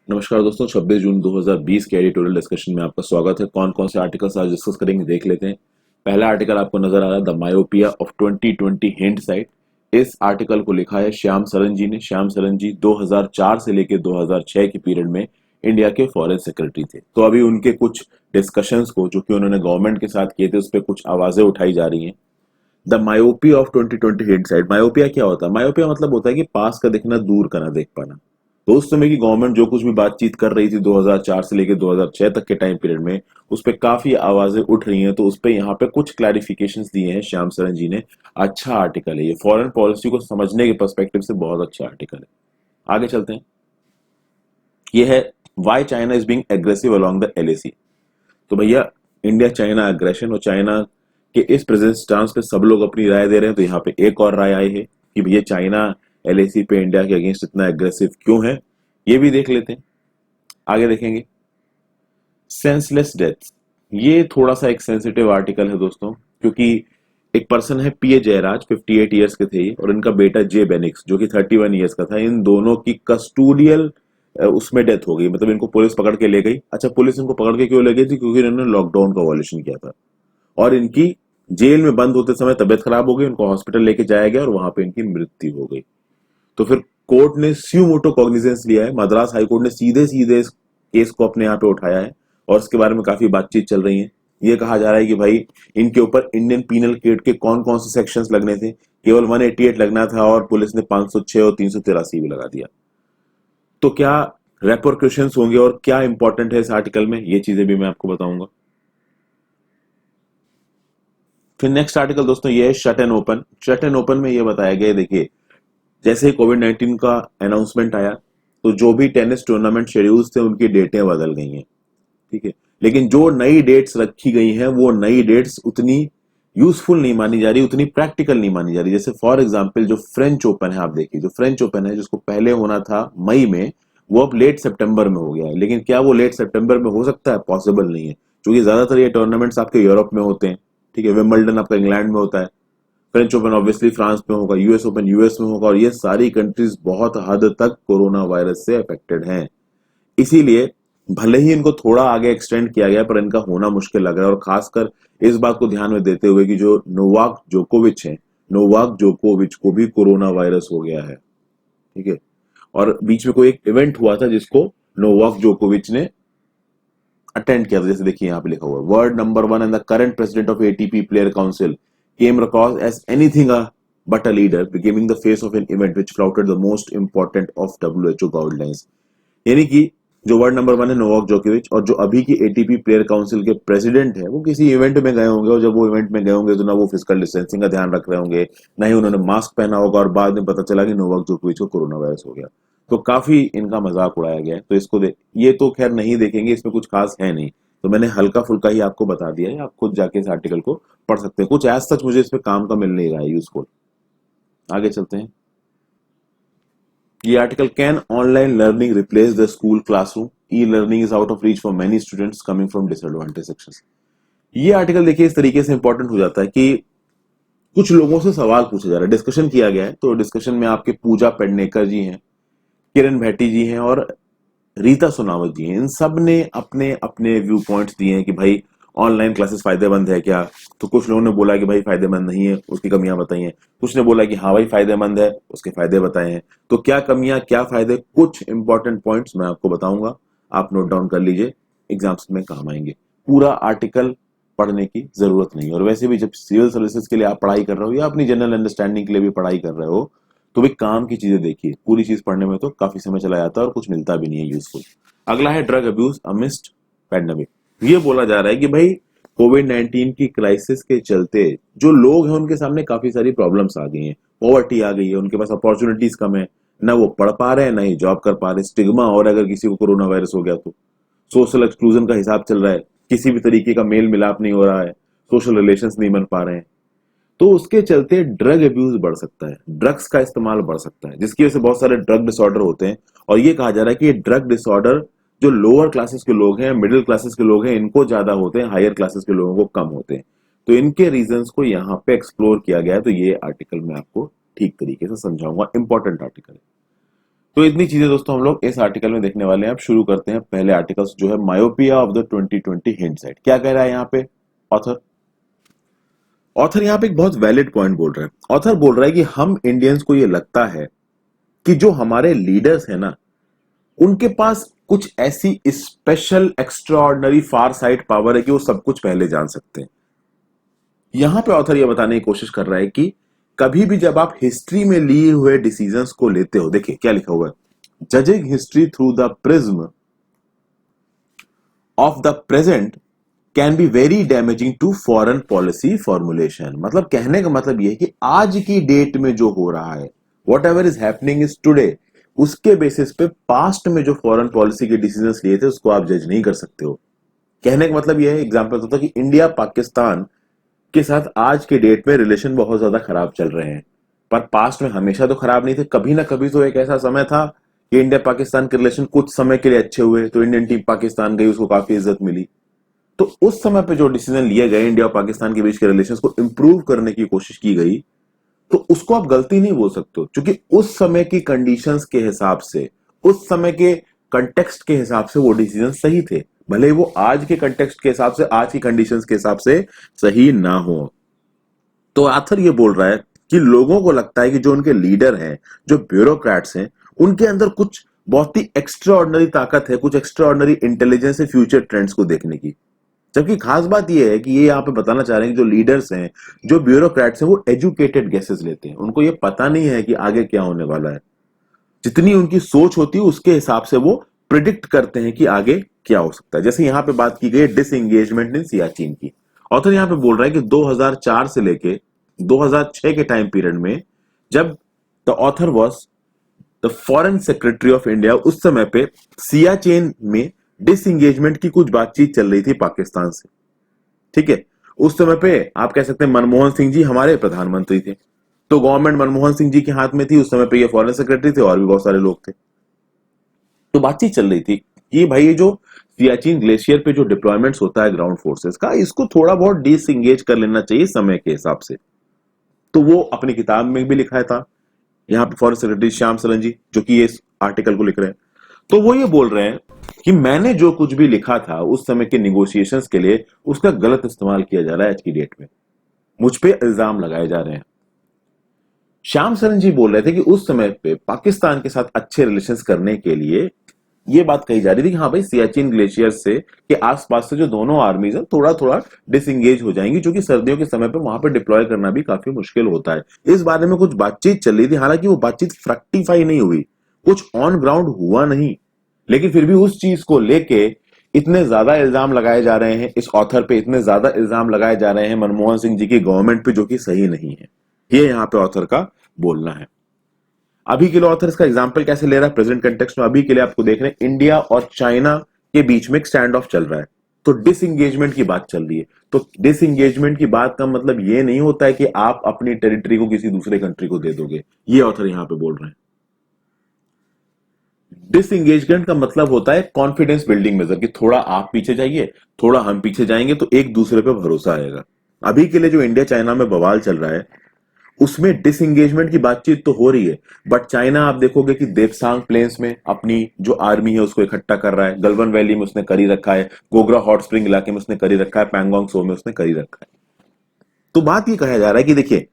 नमस्कार दोस्तों, 26 जून 2020 के एडिटोरियल डिस्कशन में आपका स्वागत है। कौन कौन से आर्टिकल्स आज डिस्कस करेंगे देख लेते हैं। पहला आर्टिकल आपको नजर आ रहा है, the myopia of 2020 hint site. इस आर्टिकल को लिखा है श्याम सरन जी ने। श्याम सरन जी 2004 से लेकर 2006 के पीरियड में इंडिया के फॉरेन सेक्रेटरी थे। तो अभी उनके कुछ डिस्कशंस को जो कि उन्होंने गवर्नमेंट के साथ किए थे उस पर कुछ आवाजें उठाई जा रही हैं। The myopia of 2020 hint site. Myopia क्या होता है? मायोपिया मतलब होता है कि पास का देखना, दूर का ना देख पाना। तो उस समय की गवर्नमेंट जो कुछ भी बातचीत कर रही थी 2004 से लेकर 2006 तक के टाइम पीरियड में, उस पे काफी आवाजें उठ रही हैं। तो उस पे यहाँ पे कुछ क्लैरिफिकेशंस दिए हैं श्याम सरन जी ने। अच्छा आर्टिकल है ये, फॉरेन पॉलिसी को समझने के पर्सपेक्टिव से बहुत अच्छा आर्टिकल है। आगे चलते हैं। ये है why China is being aggressive along the LAC. तो भैया, इंडिया चाइना एग्रेशन और चाइना के इस प्रेजेंट स्टांस पे सब लोग अपनी राय दे रहे हैं। तो यहाँ पे एक और राय आई है कि भैया चाइना एलएसी पे इंडिया के अगेंस्ट इतना एग्रेसिव क्यों है, ये भी देख लेते हैं। आगे देखेंगे। Senseless death. ये थोड़ा सा एक सेंसिटिव आर्टिकल है दोस्तों, क्योंकि एक पर्सन है पीए जयराज, 58 ईयर्स के थे ये, और इनका बेटा जे बेनिक्स जो कि 31 ईयर्स का था। इन दोनों की कस्टोडियल उसमें डेथ हो गई। मतलब इनको पुलिस पकड़ के ले गई। अच्छा, पुलिस इनको पकड़ के क्यों ले गई थी? क्योंकि इन्होंने लॉकडाउन का वॉल्यूशन किया था और इनकी जेल में बंद होते समय तबियत खराब हो गई। उनको हॉस्पिटल लेके जाया गया और वहां पे इनकी मृत्यु हो गई। तो फिर कोर्ट ने स्यू मोटो कॉग्निजेंस लिया है। मद्रास हाईकोर्ट ने सीधे सीधे इस केस को अपने यहाँ पे उठाया है और इसके बारे में काफी बातचीत चल रही है। ये कहा जा रहा है कि भाई इनके ऊपर इंडियन पीनल कोड के कौन कौन से सेक्शंस लगने थे। केवल 188 लगना था और पुलिस ने 506 और 383 भी लगा दिया। तो क्या रेपरकशंस होंगे और क्या इंपॉर्टेंट है इस आर्टिकल में, ये चीजें भी मैं आपको बताऊंगा। फिर नेक्स्ट आर्टिकल दोस्तों ये है shut and open. Shut and open में ये बताया गया है, देखिए जैसे ही कोविड-19 का अनाउंसमेंट आया तो जो भी टेनिस टूर्नामेंट शेड्यूल्स थे उनकी डेटें बदल गई हैं। ठीक है, लेकिन जो नई डेट्स रखी गई हैं वो नई डेट्स उतनी यूजफुल नहीं मानी जा रही, उतनी प्रैक्टिकल नहीं मानी जा रही। जैसे फॉर एग्जांपल जो फ्रेंच ओपन है, आप देखिए जो फ्रेंच ओपन है जिसको पहले होना था मई में, वो अब लेट सितंबर में हो गया है। लेकिन क्या वो लेट सितंबर में हो सकता है? पॉसिबल नहीं है, क्योंकि ज्यादातर ये टूर्नामेंट्स आपके यूरोप में होते हैं। ठीक है, विंबलडन आपका इंग्लैंड में होता है, फ्रेंच ओपन ऑब्वियसली फ्रांस में होगा, यूएस ओपन यूएस में होगा, और ये सारी कंट्रीज बहुत हद तक कोरोना वायरस से अफेक्टेड हैं। इसीलिए भले ही इनको थोड़ा आगे एक्सटेंड किया गया पर इनका होना मुश्किल लग रहा है। और खासकर इस बात को ध्यान में देते हुए कि जो नोवाक जोकोविच है, नोवाक जोकोविच को भी कोरोना वायरस हो गया है। ठीक है, और बीच में कोई एक इवेंट हुआ था जिसको नोवाक जोकोविच ने अटेंड किया था। जैसे देखिए यहाँ पे लिखा हुआ है, word number 1 and the current president of ATP player council came across as anything but a leader, becoming the face of an event which flouted the most important of WHO guidelines। यानी कि जो word number 1 है Novak जोकोविच, और जो अभी की ATP player council के प्रेसिडेंट है, वो किसी इवेंट में गए होंगे। और जब वो इवेंट में गए होंगे तो ना वो फिजिकल डिस्टेंसिंग का ध्यान रख रहे होंगे, ना ही उन्होंने मास्क पहना होगा, और बाद में पता चला कि नोवाक जोकोविच को कोरोना वायरस हो गया। तो काफी इनका मजाक उड़ाया गया है। तो इसको ये तो खैर नहीं देखेंगे, इसमें कुछ खास है नहीं। तो मैंने हल्का फुल्का ही आपको बता दिया है, आप खुद जाके इस आर्टिकल को पढ़ सकते हैं। कुछ एज सच मुझे इस पे काम का मिल नहीं रहा है यूजफुल। आगे चलते हैं। ये article, can online learning replace the school classroom, e learning is out of reach for many students coming from disadvantage sections. ये आर्टिकल देखिए इस तरीके से इंपॉर्टेंट हो जाता है कि कुछ लोगों से सवाल पूछा जा रहा है, डिस्कशन किया गया है। तो डिस्कशन में आपके पूजा पेडनेकर जी हैं, किरण भैटी जी हैं और रीता सोनावत जी हैं। इन सब ने अपने अपने व्यू पॉइंट्स दिए हैं कि भाई ऑनलाइन क्लासेस फायदेमंद है क्या। तो कुछ लोगों ने बोला कि भाई फायदेमंद नहीं है, उसकी कमियां बताई हैं। कुछ ने बोला कि हाँ भाई फायदेमंद है, उसके फायदे बताए हैं। तो क्या कमियां क्या फायदे, कुछ इंपॉर्टेंट पॉइंट्स मैं आपको बताऊंगा, आप नोट डाउन कर लीजिए, एग्जाम्स में काम आएंगे। पूरा आर्टिकल पढ़ने की जरूरत नहीं है। और वैसे भी जब सिविल सर्विसेज के लिए आप पढ़ाई कर रहे हो या अपनी जनरल अंडरस्टैंडिंग के लिए भी पढ़ाई कर रहे हो, तो भी काम की चीजें देखिए। पूरी चीज पढ़ने में तो काफी समय चला जाता है और कुछ मिलता भी नहीं है यूजफुल। अगला है ड्रग अब्यूज अमिस्ट पैंडेमिक। ये बोला जा रहा है कि भाई कोविड-19 की क्राइसिस के चलते जो लोग हैं उनके सामने काफी सारी प्रॉब्लम्स आ गई हैं। पॉवर्टी आ गई है, उनके पास अपॉर्चुनिटीज कम है, ना वो पढ़ पा रहे हैं ना ही जॉब कर पा रहे, स्टिग्मा, और अगर किसी को कोरोना वायरस हो गया तो सोशल एक्सक्लूजन का हिसाब चल रहा है, किसी भी तरीके का मेल मिलाप नहीं हो रहा है, सोशल रिलेशंस नहीं बन पा रहे हैं। तो उसके चलते ड्रग अब्यूज बढ़ सकता है, ड्रग्स का इस्तेमाल बढ़ सकता है, जिसकी वजह से बहुत सारे ड्रग डिसऑर्डर होते हैं। और ये कहा जा रहा है कि ये ड्रग डिसऑर्डर जो लोअर क्लासेस के लोग हैं, मिडिल क्लासेस के लोग हैं, इनको ज्यादा होते हैं, हायर क्लासेस के लोगों को कम होते हैं। तो इनके रीजंस को यहाँ पे एक्सप्लोर किया गया है। तो ये आर्टिकल मैं आपको ठीक तरीके से समझाऊंगा, इंपॉर्टेंट आर्टिकल है। तो इतनी चीजें दोस्तों हम लोग इस आर्टिकल में देखने वाले हैं। अब शुरू करते हैं पहले आर्टिकल जो है मायोपिया ऑफ द 2020 हिंडसाइट। क्या कह रहा है यहाँ पे ऑथर? ऑथर यहाँ पे एक बहुत वैलिड पॉइंट बोल रहा है। ऑथर बोल रहा है कि हम इंडियंस को ये लगता है कि जो हमारे लीडर्स हैं ना, उनके पास कुछ ऐसी स्पेशल एक्स्ट्राऑर्डिनरी फार साइट पावर है कि वो सब कुछ पहले जान सकते हैं। यहां पे ऑथर ये बताने की कोशिश कर रहा है कि कभी भी जब आप हिस्ट्री में लिए हुए डिसीजंस को लेते हो, देखिए क्या लिखा हुआ है, judging history through the prism of the present can be very damaging to foreign policy formulation. मतलब कहने का मतलब यह है कि आज की डेट में जो हो रहा है, what ever is happening is today, उसके बेसिस पे पास्ट में जो फॉरेन पॉलिसी के डिसीजंस लिए थे उसको आप जज नहीं कर सकते हो। कहने का मतलब यह है, एग्जांपल होता है कि इंडिया पाकिस्तान के साथ आज के डेट में रिलेशन बहुत ज्यादा खराब चल रहे हैं, पर पास्ट में हमेशा तो खराब नहीं थे। कभी ना कभी तो एक ऐसा समय था कि इंडिया पाकिस्तान के रिलेशन कुछ समय के लिए अच्छे हुए, तो इंडियन टीम पाकिस्तान गई, उसको काफी इज्जत मिली। तो उस समय पे जो डिसीजन लिए गए इंडिया और पाकिस्तान के बीच के रिलेशंस को इंप्रूव करने की कोशिश की गई, तो उसको आप गलती नहीं बोल सकते हो, क्योंकि उस समय की कंडीशंस के हिसाब से, उस समय के कंटेक्स्ट के हिसाब से वो डिसीजन सही थे, भले वो आज के कंटेक्स्ट के हिसाब से, आज की कंडीशंस के हिसाब से सही ना हो। तो आथर ये बोल रहा है कि लोगों को लगता है कि जो उनके लीडर हैं, जो ब्यूरोक्रेट्स हैं, उनके अंदर कुछ बहुत ही एक्स्ट्रा ऑर्डिनरी ताकत है, कुछ एक्स्ट्रा ऑर्डिनरी इंटेलिजेंस है फ्यूचर ट्रेंड्स को देखने की। जबकि खास बात यह है कि ये यहाँ पे बताना चाह रहे हैं कि जो लीडर्स हैं, जो ब्यूरोक्रेट्स हैं, वो एजुकेटेड गेसेस लेते हैं। उनको ये पता नहीं है कि आगे क्या होने वाला है। जितनी उनकी सोच होती है उसके हिसाब से वो प्रिडिक्ट करते हैं कि आगे क्या हो सकता है। जैसे यहाँ पे बात की गई डिसएंगेजमेंट इन सियाचिन की। ऑथर यहाँ पे बोल रहा है कि 2004 से लेके 2006 के टाइम पीरियड में, जब the author was the foreign secretary of India, उस समय पे सियाचिन में डिसएंगेजमेंट की कुछ बातचीत चल रही थी पाकिस्तान से। ठीक है, उस समय पे आप कह सकते हैं मनमोहन सिंह जी हमारे प्रधानमंत्री थे, तो गवर्नमेंट मनमोहन सिंह जी के हाथ में थी। उस समय पे ये फॉरेन सेक्रेटरी थे और भी बहुत सारे लोग थे। तो बातचीत चल रही थी कि भाई ये जो सियाचिन ग्लेशियर पे जो डिप्लॉयमेंट्स होता है ग्राउंड फोर्सेस का, इसको थोड़ा बहुत डिसएंगेज कर लेना चाहिए समय के हिसाब से। तो वो अपनी किताब में भी लिखा था, यहाँ पे फॉरेन सेक्रेटरी श्याम सरन जी, जो कि ये आर्टिकल को लिख रहे हैं, तो वो ये बोल रहे हैं कि मैंने जो कुछ भी लिखा था उस समय के निगोशिएशंस के लिए, उसका गलत इस्तेमाल किया जा रहा है आज की डेट में, मुझ पे इल्जाम लगाए जा रहे हैं। श्याम सरन जी बोल रहे थे कि उस समय पे पाकिस्तान के साथ अच्छे रिलेशंस करने के लिए ये बात कही जा रही थी कि हाँ भाई, सियाचिन ग्लेशियर से के आसपास से जो दोनों आर्मीज हैं थोड़ा थोड़ा डिसएंगेज हो जाएंगी, क्योंकि सर्दियों के समय पे वहां पे डिप्लॉय करना भी काफी मुश्किल होता है। इस बारे में कुछ बातचीत चल रही थी, हालांकि वो बातचीत फ्रक्टिफाई नहीं हुई, कुछ ऑन ग्राउंड हुआ नहीं, लेकिन फिर भी उस चीज को लेके इतने ज्यादा इल्जाम लगाए जा रहे हैं इस ऑथर पे, इतने ज्यादा इल्जाम लगाए जा रहे हैं मनमोहन सिंह जी की गवर्नमेंट पे, जो कि सही नहीं है। ये यहाँ पे ऑथर का बोलना है। अभी के लिए ऑथर इसका एग्जांपल कैसे ले रहा है प्रेजेंट कंटेक्स्ट में, अभी के लिए आपको देख रहे हैं इंडिया और चाइना के बीच में एक स्टैंड ऑफ चल रहा है, तो डिसएंगेजमेंट की बात चल रही है। तो डिसएंगेजमेंट की बात का मतलब ये नहीं होता है कि आप अपनी टेरिटरी को किसी दूसरे कंट्री को दे दोगे, ये ऑथर यहां पे बोल रहे हैं। डिसएंगेजमेंट का मतलब होता है कॉन्फिडेंस बिल्डिंग मेजर, कि थोड़ा आप पीछे जाइए, थोड़ा हम पीछे जाएंगे, तो एक दूसरे पे भरोसा आएगा। अभी के लिए जो इंडिया चाइना में बवाल चल रहा है, उसमें डिसएंगेजमेंट की बातचीत तो हो रही है, बट चाइना आप देखोगे कि देपसांग प्लेन्स में अपनी जो आर्मी है उसको इकट्ठा कर रहा है, गलवन वैली में उसने करी रखा है, गोगरा हॉट स्प्रिंग इलाके में उसने करी रखा है, पैंगोंग सो में उसने करी रखा है। तो बात ये कहा जा रहा है कि देखिए,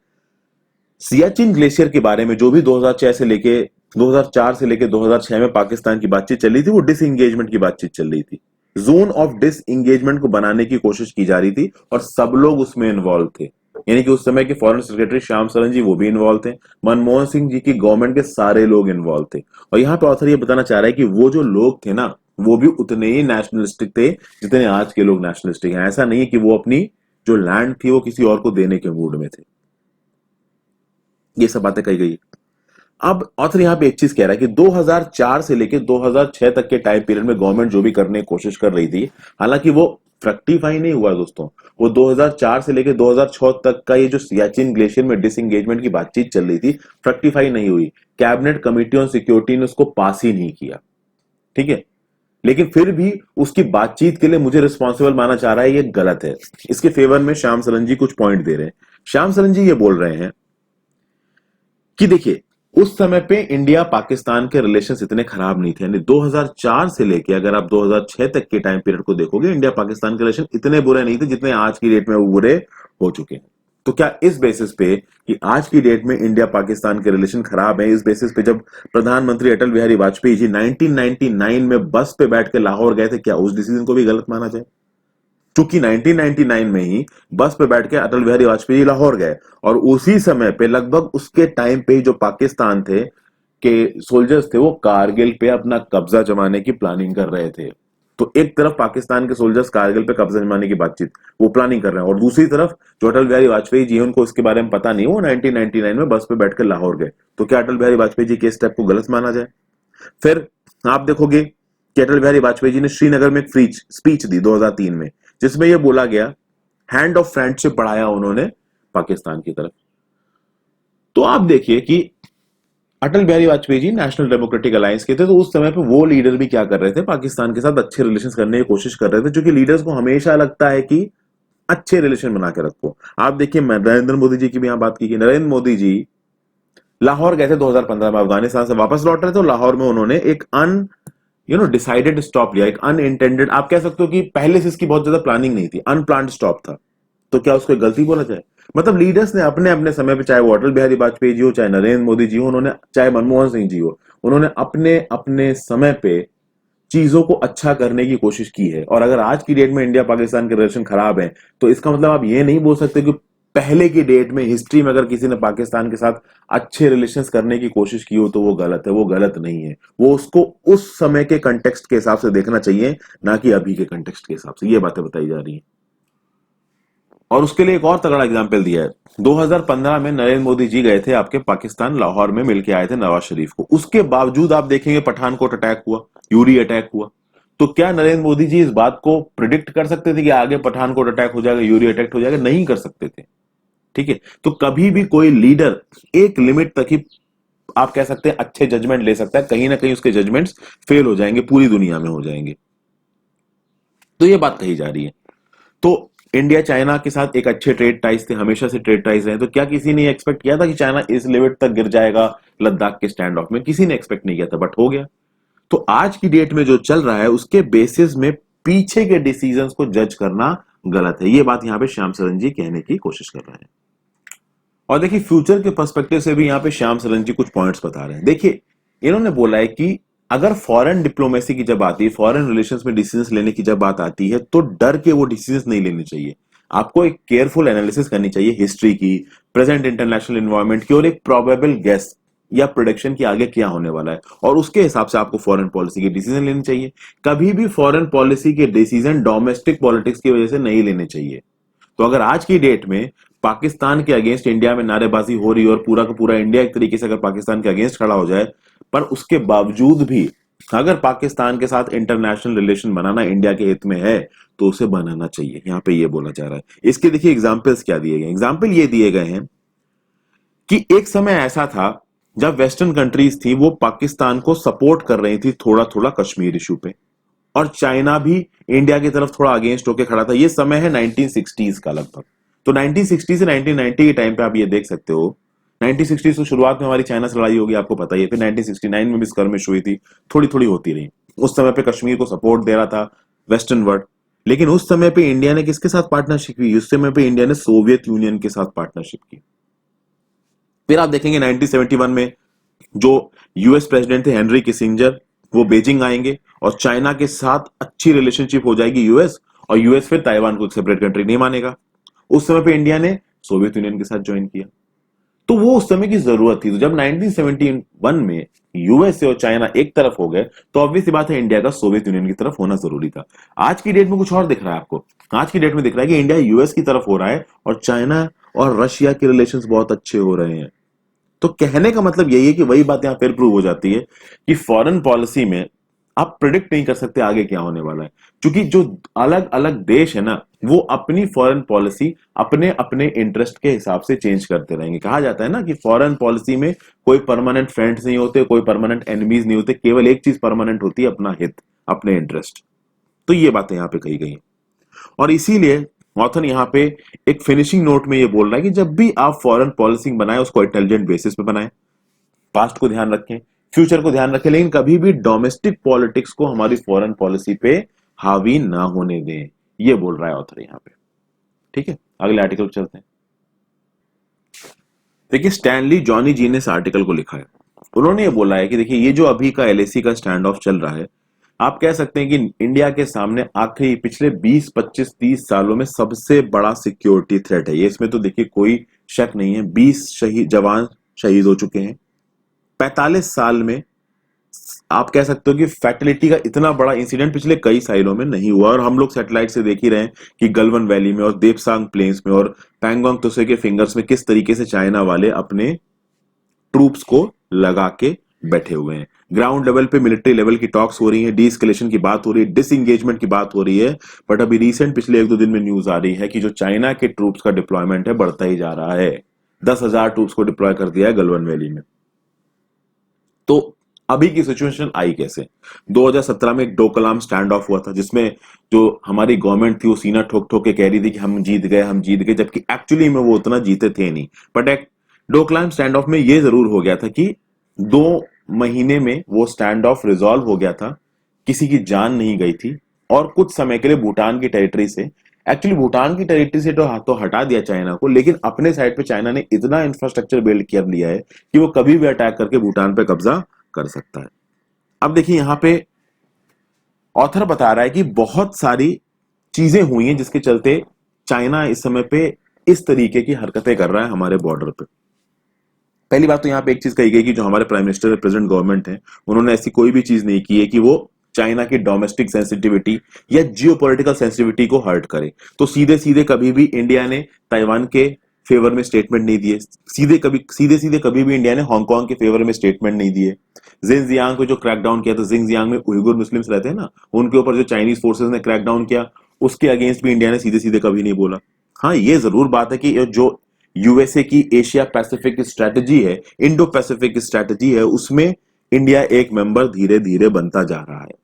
सियाचिन ग्लेशियर के बारे में जो भी 2004 से लेके 2006 में पाकिस्तान की बातचीत चल रही थी, वो डिसएंगेजमेंट की बातचीत चल रही थी। जोन ऑफ डिसएंगेजमेंट को बनाने की कोशिश की जा रही थी और सब लोग उसमें इन्वॉल्व थे। यानी कि उस समय के फॉरेन सेक्रेटरी श्याम सरन जी वो भी इन्वॉल्व थे, मनमोहन सिंह जी की गवर्नमेंट के सारे लोग इन्वॉल्व थे। और यहाँ पे ऑथर ये बताना चाह रहा है कि वो जो लोग थे ना, वो भी उतने ही नेशनलिस्टिक थे जितने आज के लोग नेशनलिस्टिक हैं। ऐसा नहीं है कि वो अपनी जो लैंड थी वो किसी और को देने के मूड में थे। ये सब बातें कही गई। अब ऑथर यहां पे एक चीज कह रहा है कि 2004 से लेकर 2006 तक के टाइम पीरियड में गवर्नमेंट जो भी करने की कोशिश कर रही थी, हालांकि वो फ्रक्टिफाई नहीं हुआ दोस्तों। वो 2004 से लेकर 2006 तक का ये जो सियाचिन ग्लेशियर में डिसएंगेजमेंट की बातचीत चल रही थी, फ्रक्टिफाई नहीं हुई। कैबिनेट कमेटी ऑन सिक्योरिटी ने उसको पास ही नहीं किया, ठीक है। लेकिन फिर भी उसकी बातचीत के लिए मुझे रिस्पॉन्सिबल माना जा रहा है, ये गलत है। इसके फेवर में श्याम सरन जी कुछ पॉइंट दे रहे हैं। श्याम सरन जी ये बोल रहे हैं कि देखिए, उस समय पे इंडिया पाकिस्तान के रिलेशंस इतने खराब नहीं थे, यानी 2004 से लेके अगर आप 2006 तक के टाइम पीरियड को देखोगे, इंडिया पाकिस्तान के रिलेशन इतने बुरे नहीं थे जितने आज की डेट में वो बुरे हो चुके हैं। तो क्या इस बेसिस पे कि आज की डेट में इंडिया पाकिस्तान के रिलेशन खराब है, इस बेसिस पे जब प्रधानमंत्री अटल बिहारी वाजपेयी जी 1999 में बस पे बैठ के लाहौर गए थे, क्या उस डिसीजन को भी गलत माना जाए? क्योंकि 1999 में ही बस पे बैठ के अटल बिहारी वाजपेयी लाहौर गए, और उसी समय पे लगभग उसके टाइम पे जो पाकिस्तान थे के सोल्जर्स थे वो कारगिल पे अपना कब्जा जमाने की प्लानिंग कर रहे थे। तो एक तरफ पाकिस्तान के सोल्जर्स कारगिल पे कब्जा जमाने की बातचीत वो प्लानिंग कर रहे हैं, और दूसरी तरफ जो अटल बिहारी वाजपेयी जी हैं उनको इसके बारे में पता नहीं, वो 1999 में बस पे बैठकर लाहौर गए। तो क्या अटल बिहारी वाजपेयी जी के स्टेप को गलत माना जाए? फिर आप देखोगे कि अटल बिहारी वाजपेयी जी ने श्रीनगर में एक फ्री स्पीच दी 2003 में, जिसमें यह बोला गया, हैंड ऑफ फ्रेंडशिप बढ़ाया उन्होंने पाकिस्तान की तरफ। तो आप देखिए कि Atal Bihari Vajpayee ji national democratic alliance के थे, तो उस समय पे वो लीडर भी क्या कर रहे थे, पाकिस्तान के साथ अच्छे रिलेशंस करने की कोशिश कर रहे थे, जो कि लीडर्स को हमेशा लगता है कि अच्छे रिलेशन बना के रखो। आप देखिए, मैं नरेंद्र मोदी जी की भी यहां बात की कि नरेंद्र मोदी जी लाहौर गए थे 2015 में, अफगानिस्तान से वापस लौट रहे थे, तो लाहौर में उन्होंने एक डिसाइडेड स्टॉप लिया, एक अनइंटेंडेड, आप कह सकते हो कि पहले से इसकी बहुत ज्यादा प्लानिंग नहीं थी, अनप्लान्ड स्टॉप था। तो क्या उसको गलती बोला जाए? मतलब लीडर्स ने अपने अपने समय पे, चाहे वो अटल बिहारी वाजपेयी जी हो, चाहे नरेंद्र मोदी जी हो, उन्होंने, चाहे मनमोहन सिंह जी हो, उन्होंने अपने अपने समय पे चीजों को अच्छा करने की कोशिश की है। और अगर आज की डेट में इंडिया पाकिस्तान के रिलेशन खराब है, तो इसका मतलब आप ये नहीं बोल सकते कि पहले की डेट में हिस्ट्री में अगर किसी ने पाकिस्तान के साथ अच्छे रिलेशंस करने की कोशिश की हो तो वो गलत है। वो गलत नहीं है, वो उसको उस समय के कंटेक्स्ट के हिसाब से देखना चाहिए, ना कि अभी के कंटेक्स्ट के हिसाब से। ये बातें बताई जा रही हैं। और उसके लिए एक और तगड़ा एग्जाम्पल दिया है। 2015 में नरेंद्र मोदी जी गए थे आपके पाकिस्तान, लाहौर में मिलके आए थे नवाज शरीफ को। उसके बावजूद आप देखेंगे पठानकोट अटैक हुआ, यूरी अटैक हुआ। तो क्या नरेंद्र मोदी जी इस बात को प्रिडिक्ट कर सकते थे कि आगे पठानकोट अटैक हो जाएगा, यूरी अटैक हो जाएगा? नहीं कर सकते थे। ठीक है, तो कभी भी कोई लीडर एक लिमिट तक ही, आप कह सकते हैं, अच्छे जजमेंट ले सकता है, कहीं ना कहीं उसके जजमेंट्स फेल हो जाएंगे, पूरी दुनिया में हो जाएंगे। तो ये बात कही जा रही है। तो इंडिया चाइना के साथ एक अच्छे ट्रेड टाइज थे, हमेशा से ट्रेड टाइज रहे। तो क्या किसी ने एक्सपेक्ट किया था कि चाइना इस लिमिट तक गिर जाएगा लद्दाख के स्टैंड ऑफ में? किसी ने एक्सपेक्ट नहीं किया था, बट हो गया। तो आज की डेट में जो चल रहा है उसके बेसिस में पीछे के डिसीजंस को जज करना गलत है। ये बात यहां पे श्याम सरन जी कहने की कोशिश कर रहे हैं। और देखिए, फ्यूचर के पर्सपेक्टिव से भी यहां पे श्याम सरन जी कुछ पॉइंट्स बता रहे हैं। देखिए, इन्होंने बोला है कि अगर फॉरेन डिप्लोमेसी की जब आती है, फॉरेन रिलेशंस में डिसीजंस लेने की जब बात आती है, तो डर के वो डिसीजंस नहीं लेने चाहिए। आपको एक केयरफुल एनालिसिस करनी चाहिए हिस्ट्री की, प्रेजेंट इंटरनेशनल एनवायरनमेंट की, और एक प्रोबेबल गेस या प्रोडिक्शन की आगे क्या होने वाला है, और उसके हिसाब से आपको फॉरेन पॉलिसी के डिसीजन लेने चाहिए। कभी भी फॉरेन पॉलिसी के डिसीजन डोमेस्टिक पॉलिटिक्स की वजह से नहीं लेने चाहिए। तो अगर आज की डेट में पाकिस्तान के अगेंस्ट इंडिया में नारेबाजी हो रही है, और पूरा का पूरा इंडिया एक तरीके से अगर पाकिस्तान के अगेंस्ट खड़ा हो जाए, पर उसके बावजूद भी अगर पाकिस्तान के साथ इंटरनेशनल रिलेशन बनाना इंडिया के हित में है, तो उसे बनाना चाहिए। यहां पे ये बोला जा रहा है। इसके देखिए एग्जाम्पल्स क्या दिए गए। एग्जाम्पल ये दिए गए हैं कि एक समय ऐसा था जब वेस्टर्न कंट्रीज थी वो पाकिस्तान को सपोर्ट कर रही थी थोड़ा थोड़ा कश्मीर इशू पे, और चाइना भी इंडिया की तरफ थोड़ा अगेंस्ट होकर खड़ा था। ये समय है 1960s का लगभग। तो 1960 से 1990 के टाइम पे आप ये देख सकते हो, 1960 तो शुरुआत में हमारी चाइना से लड़ाई होगी, आपको पता ही है। फिर 1969 में भी स्कर्मिश हुई थी, थोड़ी थोड़ी होती रही। उस समय पे कश्मीर को सपोर्ट दे रहा था वेस्टर्न वर्ल्ड। लेकिन उस समय पे इंडिया ने किसके साथ पार्टनरशिप की? उस समय पे इंडिया ने सोवियत यूनियन के साथ पार्टनरशिप की। फिर आप देखेंगे 1971 में जो यूएस प्रेसिडेंट थे हेनरी किसिंजर, वो बीजिंग आएंगे और चाइना के साथ अच्छी रिलेशनशिप हो जाएगी यूएस, और यूएस फिर ताइवान को सेपरेट कंट्री नहीं मानेगा। उस समय पे इंडिया ने सोवियत यूनियन के साथ ज्वाइन किया। तो वो उस समय की जरूरत थी। तो जब 1971 में यूएसए और चाइना एक तरफ हो गए, तो ऑब्वियस सी बात है इंडिया का सोवियत यूनियन की तरफ होना जरूरी था। आज की डेट में कुछ और दिख रहा है आपको। आज की डेट में दिख रहा है कि इंडिया यूएस की तरफ हो रहा है, और चाइना और रशिया के रिलेशंस बहुत अच्छे हो रहे हैं। तो कहने का मतलब यही है कि वही बात यहां फिर प्रूव हो जाती है कि फॉरेन पॉलिसी में आप प्रिडिक्ट नहीं कर सकते आगे क्या होने वाला है, क्योंकि जो अलग अलग देश है ना, वो अपनी फॉरेन पॉलिसी अपने अपने इंटरेस्ट के हिसाब से चेंज करते रहेंगे। कहा जाता है ना कि फॉरेन पॉलिसी में कोई परमानेंट फ्रेंड्स नहीं होते, कोई परमानेंट एनिमीज नहीं होते, केवल एक चीज परमानेंट होती है, अपना हित, अपने इंटरेस्ट। तो ये बातें यहां पे कही गई हैं। और इसीलिए ऑथर यहां पे एक फिनिशिंग नोट में ये बोल रहा है कि जब भी आप फॉरेन पॉलिसी बनाए, उसको इंटेलिजेंट बेसिस पे बनाए, पास्ट को ध्यान रखें, फ्यूचर को ध्यान रखें, लेकिन कभी भी डोमेस्टिक पॉलिटिक्स को हमारी फॉरेन पॉलिसी पे हावी ना होने दें, ये बोल रहा है ऑथर यहां पे। ठीक है, अगले आर्टिकल पे चलते हैं। देखिए स्टैनली जॉनी जी ने इस आर्टिकल को लिखा है। उन्होंने ये बोला है कि देखिए ये जो अभी का एलएसी का स्टैंड ऑफ चल रहा है, आप कह सकते हैं कि इंडिया के सामने आखिरी पिछले 20 25 30 सालों में सबसे बड़ा सिक्योरिटी थ्रेट है ये, इसमें तो देखिए कोई शक नहीं है। 20 शहीद जवान शहीद हो चुके हैं 45 साल में। आप कह सकते हो कि फैटिलिटी का इतना बड़ा इंसिडेंट पिछले कई सालों में नहीं हुआ, और हम लोग सैटेलाइट से देख ही रहे हैं कि गलवन वैली में और देपसांग प्लेन्स में और पैंगोंग त्सो के फिंगर्स में किस तरीके से चाइना वाले अपने ट्रूप्स को लगा के बैठे हुए हैं। ग्राउंड लेवल पे मिलिट्री लेवल की टॉक्स हो रही है, डी एस्केलेशन की बात हो रही है, डिसएंगेजमेंट की बात हो रही है, बट अभी रिसेंट पिछले 1-2 दिन में न्यूज आ रही है कि जो चाइना के ट्रूप्स का डिप्लॉयमेंट है बढ़ता ही जा रहा है। 10,000 ट्रूप्स को डिप्लॉय कर दिया है गलवन वैली में। तो अभी की सिचुएशन आई कैसे? 2017 में एक डोकलाम स्टैंड ऑफ हुआ था, जिसमें जो हमारी गवर्नमेंट थी वो सीना ठोक ठोक के कह रही थी कि हम जीत गए, जबकि एक्चुअली में वो उतना जीते थे नहीं। बट एक डोकलाम स्टैंड ऑफ में ये जरूर हो गया था कि 2 महीने में वो स्टैंड ऑफ रिजॉल्व हो गया था, किसी की जान नहीं गई थी, और कुछ समय के लिए भूटान की टेरिटरी से, एक्चुअली भूटान की टेरिटरी से तो हटा दिया चाइना को, लेकिन अपने साइड पे चाइना ने इतना इंफ्रास्ट्रक्चर बिल्ड कर लिया है कि वो कभी भी अटैक करके भूटान पे कब्जा कर सकता है। अब देखिए यहां पे ऑथर बता रहा है कि बहुत सारी चीजें हुई हैं जिसके चलते चाइना इस समय पे इस तरीके की हरकतें कर रहा है हमारे बॉर्डर पे। पहली बात तो यहां पे एक चीज कही गई कि जो हमारे प्राइम मिनिस्टर प्रेजेंट गवर्नमेंट है, उन्होंने ऐसी कोई भी चीज नहीं की है कि वो चाइना की डोमेस्टिक सेंसिटिविटी या जियोपॉलिटिकल सेंसिटिविटी को हर्ट करे। तो सीधे सीधे कभी भी इंडिया ने ताइवान के फेवर में स्टेटमेंट नहीं दिए, सीधे सीधे कभी भी इंडिया ने हांगकांग के फेवर में स्टेटमेंट नहीं दिए। जिंगजियांग को जो क्रैकडाउन किया था, जिंगजियांग में उइगुर मुस्लिम्स रहते हैं ना, उनके ऊपर जो चाइनीज फोर्सेस ने क्रैकडाउन किया, उसके अगेंस्ट भी इंडिया ने सीधे सीधे कभी नहीं बोला। हाँ, ये जरूर बात है कि जो यूएसए की एशिया पैसिफिक स्ट्रेटजी है, इंडो पैसिफिक स्ट्रेटजी है, उसमें इंडिया एक मेंबर धीरे धीरे बनता जा रहा है।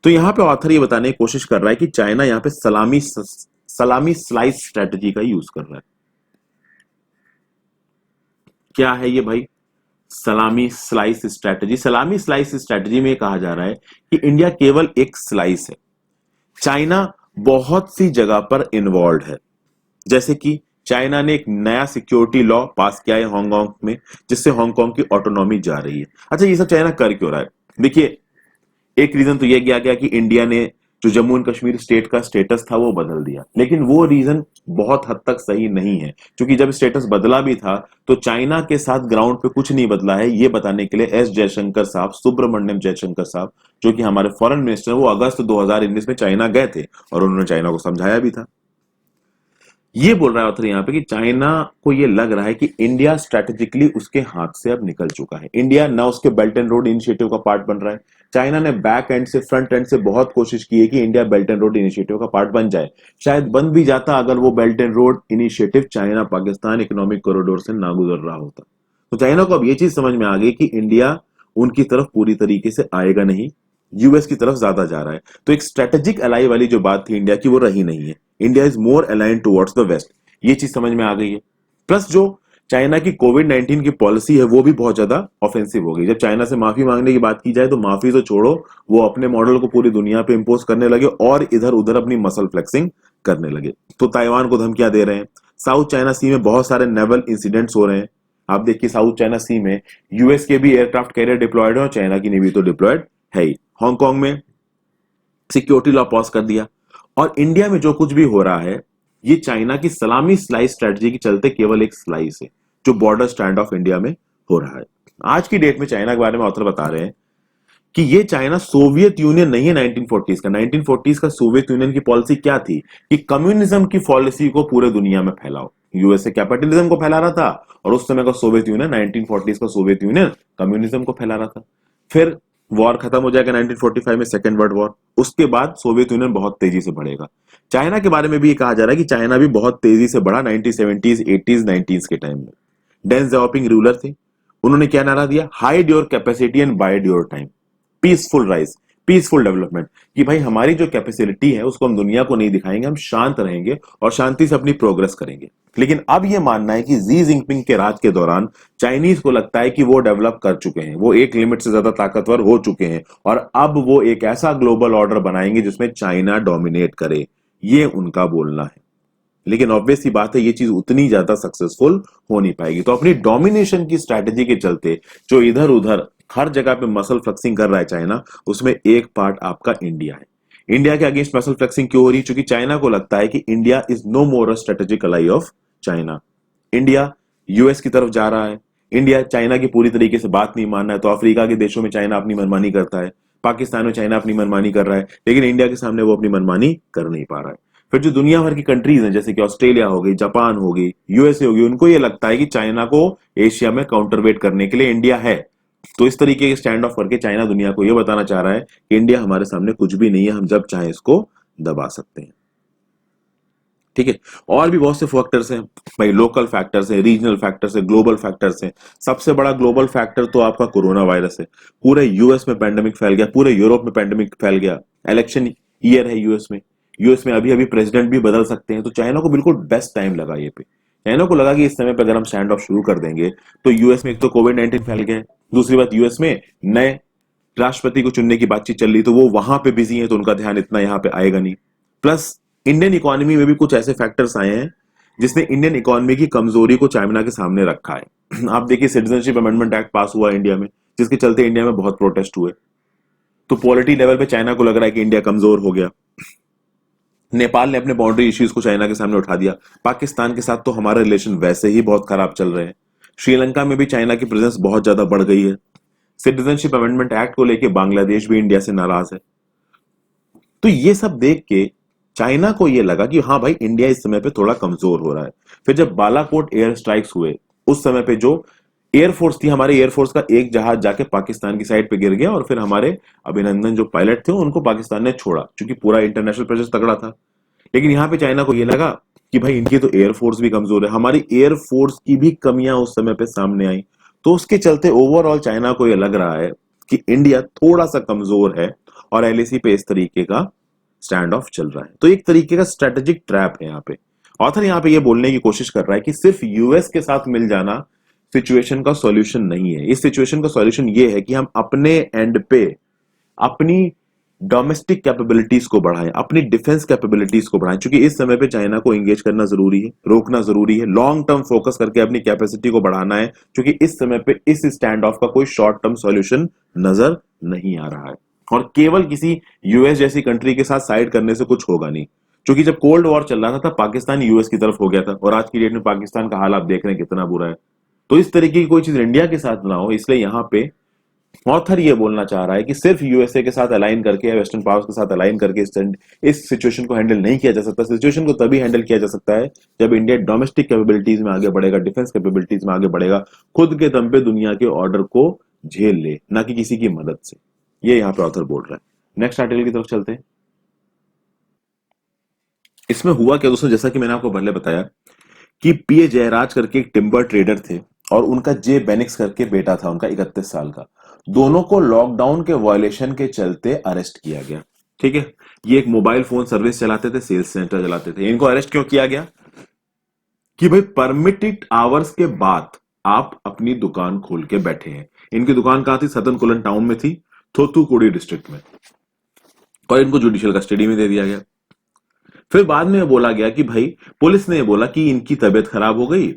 तो यहां पे ऑथर ये बताने की कोशिश कर रहा है कि चाइना यहां पे सलामी स्लाइस स्ट्रेटजी का यूज कर रहा है। क्या है ये भाई? सलामी स्लाइस स्ट्रेटजी। सलामी स्लाइस स्ट्रेटजी में कहा जा रहा है कि इंडिया केवल एक स्लाइस है, चाइना बहुत सी जगह पर इन्वॉल्व है। जैसे कि चाइना ने एक नया सिक्योरिटी लॉ पास किया है हांगकांग में, जिससे हांगकांग की ऑटोनॉमी जा रही है। अच्छा, ये सब चाइना कर क्यों रहा है? देखिए, एक रीजन तो यह गया कि इंडिया ने जो जम्मू एंड कश्मीर स्टेट का स्टेटस था वो बदल दिया, लेकिन वो रीजन बहुत हद तक सही नहीं है, क्योंकि जब स्टेटस बदला भी था तो चाइना के साथ ग्राउंड पे कुछ नहीं बदला है। ये बताने के लिए एस जयशंकर साहब, सुब्रमण्यम जयशंकर साहब, जो कि हमारे फॉरेन मिनिस्टर, वो अगस्त 2019 में चाइना गए थे और उन्होंने चाइना को समझाया भी था। ये बोल रहा है ऑथर यहाँ पे कि चाइना को ये लग रहा है कि इंडिया स्ट्रेटेजिकली उसके हाथ से अब निकल चुका है। इंडिया ना उसके बेल्ट एंड रोड इनिशिएटिव का पार्ट बन रहा है। चाइना ने बैक एंड से फ्रंट एंड से बहुत कोशिश की है कि India belt and road initiative का पार्ट बन जाए। शायद बन भी जाता अगर वो belt and road initiative China Pakistan economic corridor से ना गुजर रहा होता। तो चाइना को अब ये चीज समझ में आ गई कि इंडिया उनकी तरफ पूरी तरीके से आएगा नहीं, यूएस की तरफ ज्यादा जा रहा है। तो एक स्ट्रेटेजिक अलाई वाली जो बात थी इंडिया की, वो रही नहीं है। India is more aligned towards the west, ये चीज समझ में आ गई है। प्लस जो चाइना की कोविड-19 की पॉलिसी है वो भी बहुत ज्यादा ऑफेंसिव हो गई। जब चाइना से माफी मांगने की बात की जाए तो माफी तो छोड़ो, वो अपने मॉडल को पूरी दुनिया पे इंपोज करने लगे और इधर उधर अपनी मसल फ्लेक्सिंग करने लगे। तो ताइवान को धमकियां दे रहे हैं। साउथ चाइना सी में बहुत सारे नेवल इंसिडेंट्स हो रहे हैं। आप देखिए साउथ चाइना सी में यूएस के भी एयरक्राफ्ट कैरियर डिप्लॉयड है और चाइना की नेवी तो डिप्लॉयड है ही। हांगकांग में सिक्योरिटी लॉ पास कर दिया। और इंडिया में जो कुछ भी हो रहा है ये चाइना की सलामी स्लाइस स्ट्रेटजी के चलते केवल एक स्लाइस है जो बॉर्डर स्टैंड ऑफ इंडिया में हो रहा है। आज की डेट में चाइना के बारे में ऑथर बता रहे हैं कि ये चाइना सोवियत यूनियन नहीं है 1940s का। 1940s का सोवियत यूनियन की पॉलिसी क्या थी कि कम्युनिज्म की पॉलिसी को पूरे दुनिया में फैलाओ। यूएसए कैपिटलिज्म को फैला रहा था और उस समय का सोवियत यूनियन, 1940s का सोवियत यूनियन कम्युनिज्म को फैला रहा था। फिर वॉर खत्म हो जाएगा 1945 में, सेकेंड वर्ल्ड वॉर। उसके बाद सोवियत यूनियन बहुत तेजी से बढ़ेगा। चाइना के बारे में भी ये कहा जा रहा है कि चाइना भी बहुत तेजी से बढ़ा 1970s 80s 90s के टाइम में। डेन ज़ाओपिंग रूलर थे, उन्होंने क्या नारा दिया? Hide your capacity and wide your time, peaceful rise. Peaceful development, कि भाई हमारी जो कैपेसिटी है उसको हम दुनिया को नहीं दिखाएंगे, हम शांत रहेंगे और शांति से अपनी प्रोग्रेस करेंगे। लेकिन अब यह मानना है कि जी जिनपिंग के राज के दौरान चाइनीज को लगता है कि वो डेवलप कर चुके हैं, वो एक लिमिट से ज्यादा ताकतवर हो चुके हैं और अब वो एक ऐसा ग्लोबल ऑर्डर बनाएंगे जिसमें चाइना डोमिनेट करे, ये उनका बोलना है। लेकिन ऑब्वियस सी बात है ये चीज उतनी ज्यादा सक्सेसफुल हो नहीं पाएगी। तो अपनी डोमिनेशन की स्ट्रैटेजी के चलते जो इधर उधर हर जगह पे मसल फ्लेक्सिंग कर रहा है चाइना, उसमें एक पार्ट आपका इंडिया है। इंडिया के अगेंस्ट मसल फ्लेक्सिंग क्यों हो रही है? क्योंकि चाइना को लगता है कि India is no more a strategic ally of China. India US की तरफ जा रहा है, इंडिया चाइना की पूरी तरीके से बात नहीं मान रहा है, तो अफ्रीका के देशों में चाइना अपनी मनमानी करता है, पाकिस्तान में चाइना अपनी मनमानी कर रहा है, लेकिन इंडिया के सामने वो अपनी मनमानी कर नहीं पा रहा है। फिर जो दुनिया भर की कंट्रीज हैं जैसे कि ऑस्ट्रेलिया हो गई, जापान हो गई, यूएसए होगी, उनको ये लगता है कि चाइना को एशिया में काउंटरवेट करने के लिए इंडिया है। तो इस तरीके के स्टैंड ऑफ करके चाइना दुनिया को यह बताना चाह रहा है कि इंडिया हमारे सामने कुछ भी नहीं है, हम जब चाहे इसको दबा सकते हैं। ठीक है, और भी बहुत से फैक्टर्स हैं भाई, लोकल फैक्टर्स हैं, रीजनल फैक्टर्स हैं, ग्लोबल फैक्टर्स हैं। सबसे बड़ा ग्लोबल फैक्टर तो आपका कोरोना वायरस है। पूरे यूएस में पैंडेमिक फैल गया, पूरे यूरोप में पैंडेमिक फैल गया, इलेक्शन ईयर है यूएस में अभी अभी प्रेसिडेंट भी बदल सकते हैं। तो चाइना को बिल्कुल बेस्ट टाइम लगा ये पे, चाइना को लगा कि इस समय पे अगर हम स्टैंड ऑफ शुरू कर देंगे तो यूएस में एक तो कोविड-19 फैल गया है, दूसरी बात यूएस में नए राष्ट्रपति को चुनने की बातचीत चल रही, तो वो वहां पे बिजी है, तो उनका ध्यान इतना यहाँ पे आएगा नहीं। प्लस इंडियन इकोनॉमी में भी कुछ ऐसे फैक्टर्स आए हैं जिसने इंडियन इकोनॉमी की कमजोरी को चाइना के सामने रखा है। आप देखिए सिटीजनशिप अमेंडमेंट एक्ट पास हुआ इंडिया में, जिसके चलते इंडिया में बहुत प्रोटेस्ट हुए। तो पॉलिटी लेवल पे चाइना को लग रहा है कि इंडिया कमजोर हो गया। नेपाल ने अपने बाउंड्री इश्यूज को चाइना के सामने उठा दिया। पाकिस्तान के साथ तो हमारे रिलेशन वैसे ही बहुत खराब चल रहे हैं। श्रीलंका में भी चाइना की प्रेजेंस बहुत ज्यादा बढ़ गई है। सिटीजनशिप अमेंडमेंट एक्ट को लेकर बांग्लादेश भी इंडिया से नाराज है। तो ये सब देख के चाइना को ये लगा कि हाँ भाई इंडिया इस समय पे थोड़ा कमजोर हो रहा है। फिर जब बालाकोट एयर स्ट्राइक्स हुए उस समय पे जो एयरफोर्स थी, हमारे एयरफोर्स का एक जहाज जाके पाकिस्तान की साइड पे गिर गया और फिर हमारे अभिनंदन जो पायलट थे उनको पाकिस्तान ने छोड़ा, क्योंकि पूरा इंटरनेशनल प्रेशर तगड़ा था। लेकिन यहाँ पे चाइना को ये लगा कि भाई इनकी तो एयरफोर्स भी कमजोर है, हमारी एयरफोर्स की भी कमियां उस समय पे सामने आई। तो उसके चलते ओवरऑल चाइना को ये लग रहा है कि इंडिया थोड़ा सा कमजोर है और एलएसी पे इस तरीके का स्टैंड ऑफ चल रहा है। तो एक तरीके का स्ट्रेटेजिक ट्रैप है यहाँ पे। ऑथर यहाँ पे ये बोलने की कोशिश कर रहा है कि सिर्फ यूएस के साथ मिल जाना सिचुएशन का सॉल्यूशन नहीं है। इस सिचुएशन का सॉल्यूशन ये है कि हम अपने एंड पे अपनी डोमेस्टिक कैपेबिलिटीज को बढ़ाएं, अपनी डिफेंस कैपेबिलिटीज को बढ़ाएं, क्योंकि इस समय पे चाइना को एंगेज करना जरूरी है, रोकना जरूरी है, लॉन्ग टर्म फोकस करके अपनी कैपेसिटी को बढ़ाना है, क्योंकि इस समय पे इस स्टैंड ऑफ का कोई शॉर्ट टर्म सॉल्यूशन नजर नहीं आ रहा है। और केवल किसी यूएस जैसी कंट्री के साथ साइड करने से कुछ होगा नहीं, क्योंकि जब कोल्ड वॉर चल रहा था तब पाकिस्तान यूएस की तरफ हो गया था और आज की डेट में पाकिस्तान का हाल आप देख रहे हैं कितना बुरा है। तो इस तरीके की कोई चीज इंडिया के साथ ना हो, इसलिए यहाँ पे ऑथर ये बोलना चाह रहा है कि सिर्फ यूएसए के साथ अलाइन करके या वेस्टर्न पावर्स के साथ अलाइन करके इस सिचुएशन को हैंडल नहीं किया जा सकता। सिचुएशन को तभी हैंडल किया जा सकता है जब इंडिया डोमेस्टिक कैपेबिलिटीज में आगे बढ़ेगा, डिफेंस कैपेबिलिटीज में आगे बढ़ेगा, खुद के दम पे दुनिया के ऑर्डर को झेल ले, ना कि किसी की मदद से। ये यहाँ पे ऑथर बोल रहा है। नेक्स्ट आर्टिकल की तरफ चलते हैं। इसमें हुआ क्या दोस्तों, जैसा कि मैंने आपको पहले बताया कि पीए जयराज करके एक टिम्बर ट्रेडर थे और उनका जे बेनिक्स करके बेटा था उनका 31 साल का, दोनों को लॉकडाउन के वायलेशन के चलते अरेस्ट किया गया। ठीक है, ये एक मोबाइल फोन सर्विस चलाते थे, सेल्स सेंटर चलाते थे। इनको अरेस्ट क्यों किया गया कि भाई परमिटेड आवर्स के बाद आप अपनी दुकान खोल के बैठे हैं। इनकी दुकान कहां थी? सदन कुलन टाउन में थी, थोथुकुडी डिस्ट्रिक्ट में, और इनको जुडिशियल कस्टडी में दे दिया गया। फिर बाद में बोला गया कि भाई पुलिस ने बोला कि इनकी तबीयत खराब हो गई,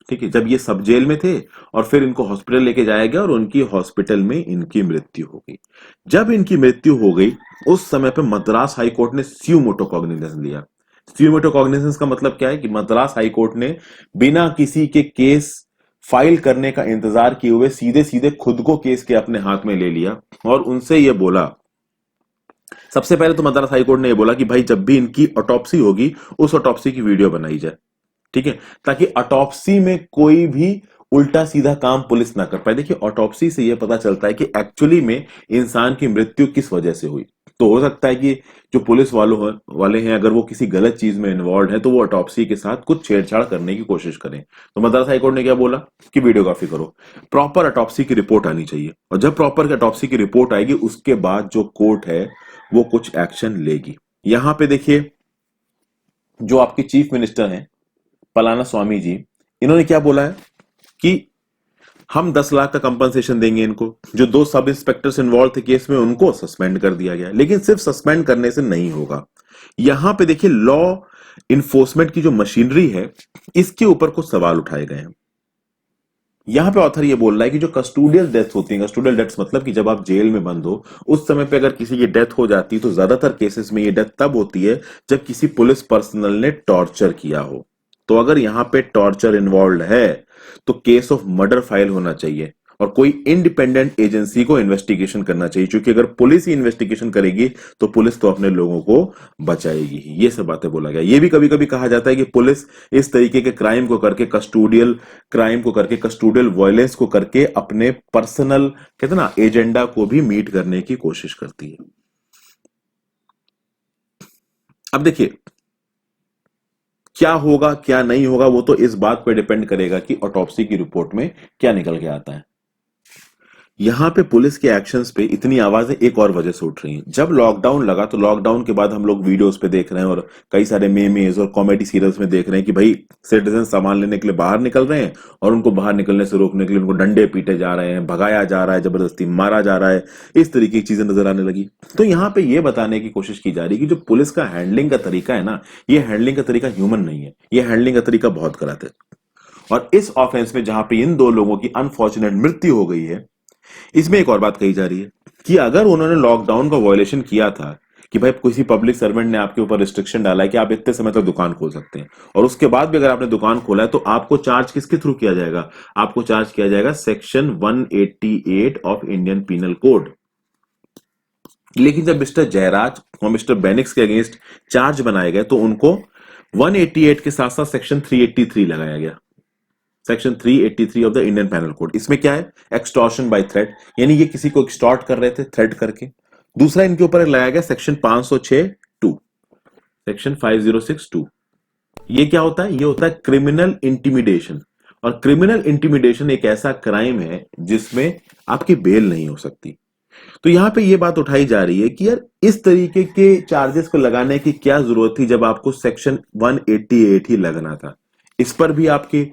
ठीक है, जब ये सब जेल में थे, और फिर इनको हॉस्पिटल लेके जाया गया और उनकी हॉस्पिटल में इनकी मृत्यु हो गई। जब इनकी मृत्यु हो गई उस समय पे मद्रास हाई कोर्ट ने स्यूमोटो कॉग्निजेंस लिया। स्यूमोटो कॉग्निजेंस का मतलब क्या है कि मद्रास हाई कोर्ट ने बिना किसी के केस फाइल करने का इंतजार किए हुए सीधे सीधे खुद को केस के अपने हाथ में ले लिया और उनसे यह बोला, सबसे पहले तो मद्रास हाई कोर्ट ने यह बोला कि भाई जब भी इनकी ऑटोप्सी होगी उस ऑटोप्सी की वीडियो बनाई जाए, ठीक है, ताकि ऑटोप्सी में कोई भी उल्टा सीधा काम पुलिस ना कर पाए। देखिए ऑटोप्सी से यह पता चलता है कि एक्चुअली में इंसान की मृत्यु किस वजह से हुई। तो हो सकता है कि जो पुलिस वाले हैं अगर वो किसी गलत चीज में इन्वॉल्व है तो वो ऑटोप्सी के साथ कुछ छेड़छाड़ करने की कोशिश करें। तो मद्रास हाईकोर्ट ने क्या बोला कि वीडियोग्राफी करो, प्रॉपर ऑटोप्सी की रिपोर्ट आनी चाहिए, और जब प्रॉपर ऑटोप्सी की रिपोर्ट आएगी उसके बाद जो कोर्ट है वो कुछ एक्शन लेगी। यहां पे देखिए जो आपके चीफ मिनिस्टर हैं पलाना स्वामी जी, इन्होंने क्या बोला है कि हम 10 लाख का कंपनसेशन देंगे इनको। जो 2 सब इंस्पेक्टर्स इन्वॉल्व थे केस में उनको सस्पेंड कर दिया गया, लेकिन सिर्फ सस्पेंड करने से नहीं होगा। यहां पे देखिए लॉ इन्फोर्समेंट की जो मशीनरी है इसके ऊपर कुछ सवाल उठाए गए हैं। यहां पे ऑथर ये बोल रहा है कि जो कस्टोडियल डेथ होती है, कस्टोडियल डेथ्स मतलब कि जब आप जेल में बंद हो उस समय पे अगर किसी की डेथ हो जाती है तो ज्यादातर केसेस में ये डेथ तब होती है जब किसी पुलिस पर्सनल ने टॉर्चर किया हो। तो अगर यहां पे टॉर्चर इन्वॉल्व है तो केस ऑफ मर्डर फाइल होना चाहिए और कोई इंडिपेंडेंट एजेंसी को इन्वेस्टिगेशन करना चाहिए, क्योंकि अगर पुलिस ही इन्वेस्टिगेशन करेगी तो पुलिस तो अपने लोगों को बचाएगी ही। ये सब बातें बोला गया। ये भी कभी कभी कहा जाता है कि पुलिस इस तरीके के क्राइम को करके, कस्टोडियल क्राइम को करके, कस्टोडियल वायलेंस को करके अपने पर्सनल कहते ना एजेंडा को भी मीट करने की कोशिश करती है। अब देखिए क्या होगा क्या नहीं होगा वो तो इस बात पर डिपेंड करेगा कि ऑटोप्सी की रिपोर्ट में क्या निकल के आता है। यहां पे पुलिस के एक्शंस पे इतनी आवाजें एक और वजह से उठ रही हैं। जब लॉकडाउन लगा तो लॉकडाउन के बाद हम लोग वीडियोस पे देख रहे हैं और कई सारे मेमेज और कॉमेडी सीरियल्स में देख रहे हैं कि भाई सिटीजन सामान लेने के लिए बाहर निकल रहे हैं और उनको बाहर निकलने से रोकने के लिए उनको डंडे पीटे जा रहे हैं, भगाया जा रहा है, जबरदस्ती मारा जा रहा है, इस तरीके की चीजें नजर आने लगी। तो यहाँ पे ये बताने की कोशिश की जा रही है कि जो पुलिस का हैंडलिंग का तरीका है ना, ये हैंडलिंग का तरीका ह्यूमन नहीं है, ये हैंडलिंग का तरीका बहुत गलत है। और इस ऑफेंस में जहां पे इन 2 लोगों की अनफॉर्चुनेट मृत्यु हो गई है, इसमें एक और बात कही जा रही है कि अगर उन्होंने लॉकडाउन का वायलेशन किया था कि भाई किसी पब्लिक सर्वेंट ने आपके ऊपर रिस्ट्रिक्शन डाला है कि आप इतने समय तक दुकान खोल सकते हैं, और उसके बाद भी अगर आपने दुकान खोला है तो आपको चार्ज किसके थ्रू किया जाएगा? आपको चार्ज किया जाएगा section 188 of Indian penal code. लेकिन जब मिस्टर जयराज और मिस्टर बेनिक्स के अगेंस्ट चार्ज बनाए गए तो उनको 188 के साथ साथ सेक्शन 383 लगाया गया, section 383 of the Indian panel code. इसमें क्या है? एक्सटॉर्शन बाय थ्रेट, यानी ये किसी को एक्सटॉर्ट कर रहे थे थ्रेट करके। दूसरा इनके ऊपर लगाया गया सेक्शन 506 2, सेक्शन 506 2। ये क्या होता है? ये होता है क्रिमिनल इंटिमिडेशन, और क्रिमिनल इंटिमिडेशन एक ऐसा क्राइम है जिसमें आपकी बेल नहीं हो सकती। तो यहां पे ये बात उठाई जा रही है कि यार इस तरीके के चार्जेस को लगाने की क्या जरूरत थी जब आपको सेक्शन 188 ही लगना था। इस पर भी आपकी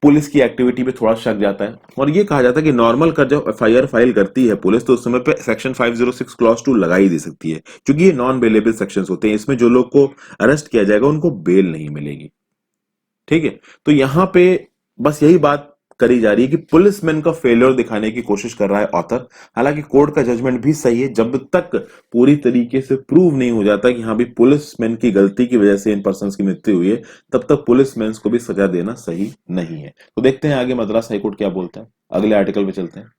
पुलिस की एक्टिविटी पे थोड़ा शक जाता है, और ये कहा जाता है कि नॉर्मल कर जब एफआईआर फाइल करती है पुलिस तो उस समय पे सेक्शन 506 क्लॉज 2 लगा ही दे सकती है, क्योंकि ये नॉन बेलेबल सेक्शंस होते हैं। इसमें जो लोग को अरेस्ट किया जाएगा उनको बेल नहीं मिलेगी। ठीक है, तो यहां पे बस यही बात करी जा रही है कि पुलिसमैन का फेलियर दिखाने की कोशिश कर रहा है ऑथर। हालांकि कोर्ट का जजमेंट भी सही है, जब तक पूरी तरीके से प्रूव नहीं हो जाता कि हाँ भी पुलिसमैन की गलती की वजह से इन पर्सन की मृत्यु हुई है, तब तक पुलिसमैन को भी सजा देना सही नहीं है। तो देखते हैं आगे मद्रास हाईकोर्ट क्या बोलता है। अगले आर्टिकल पे चलते हैं।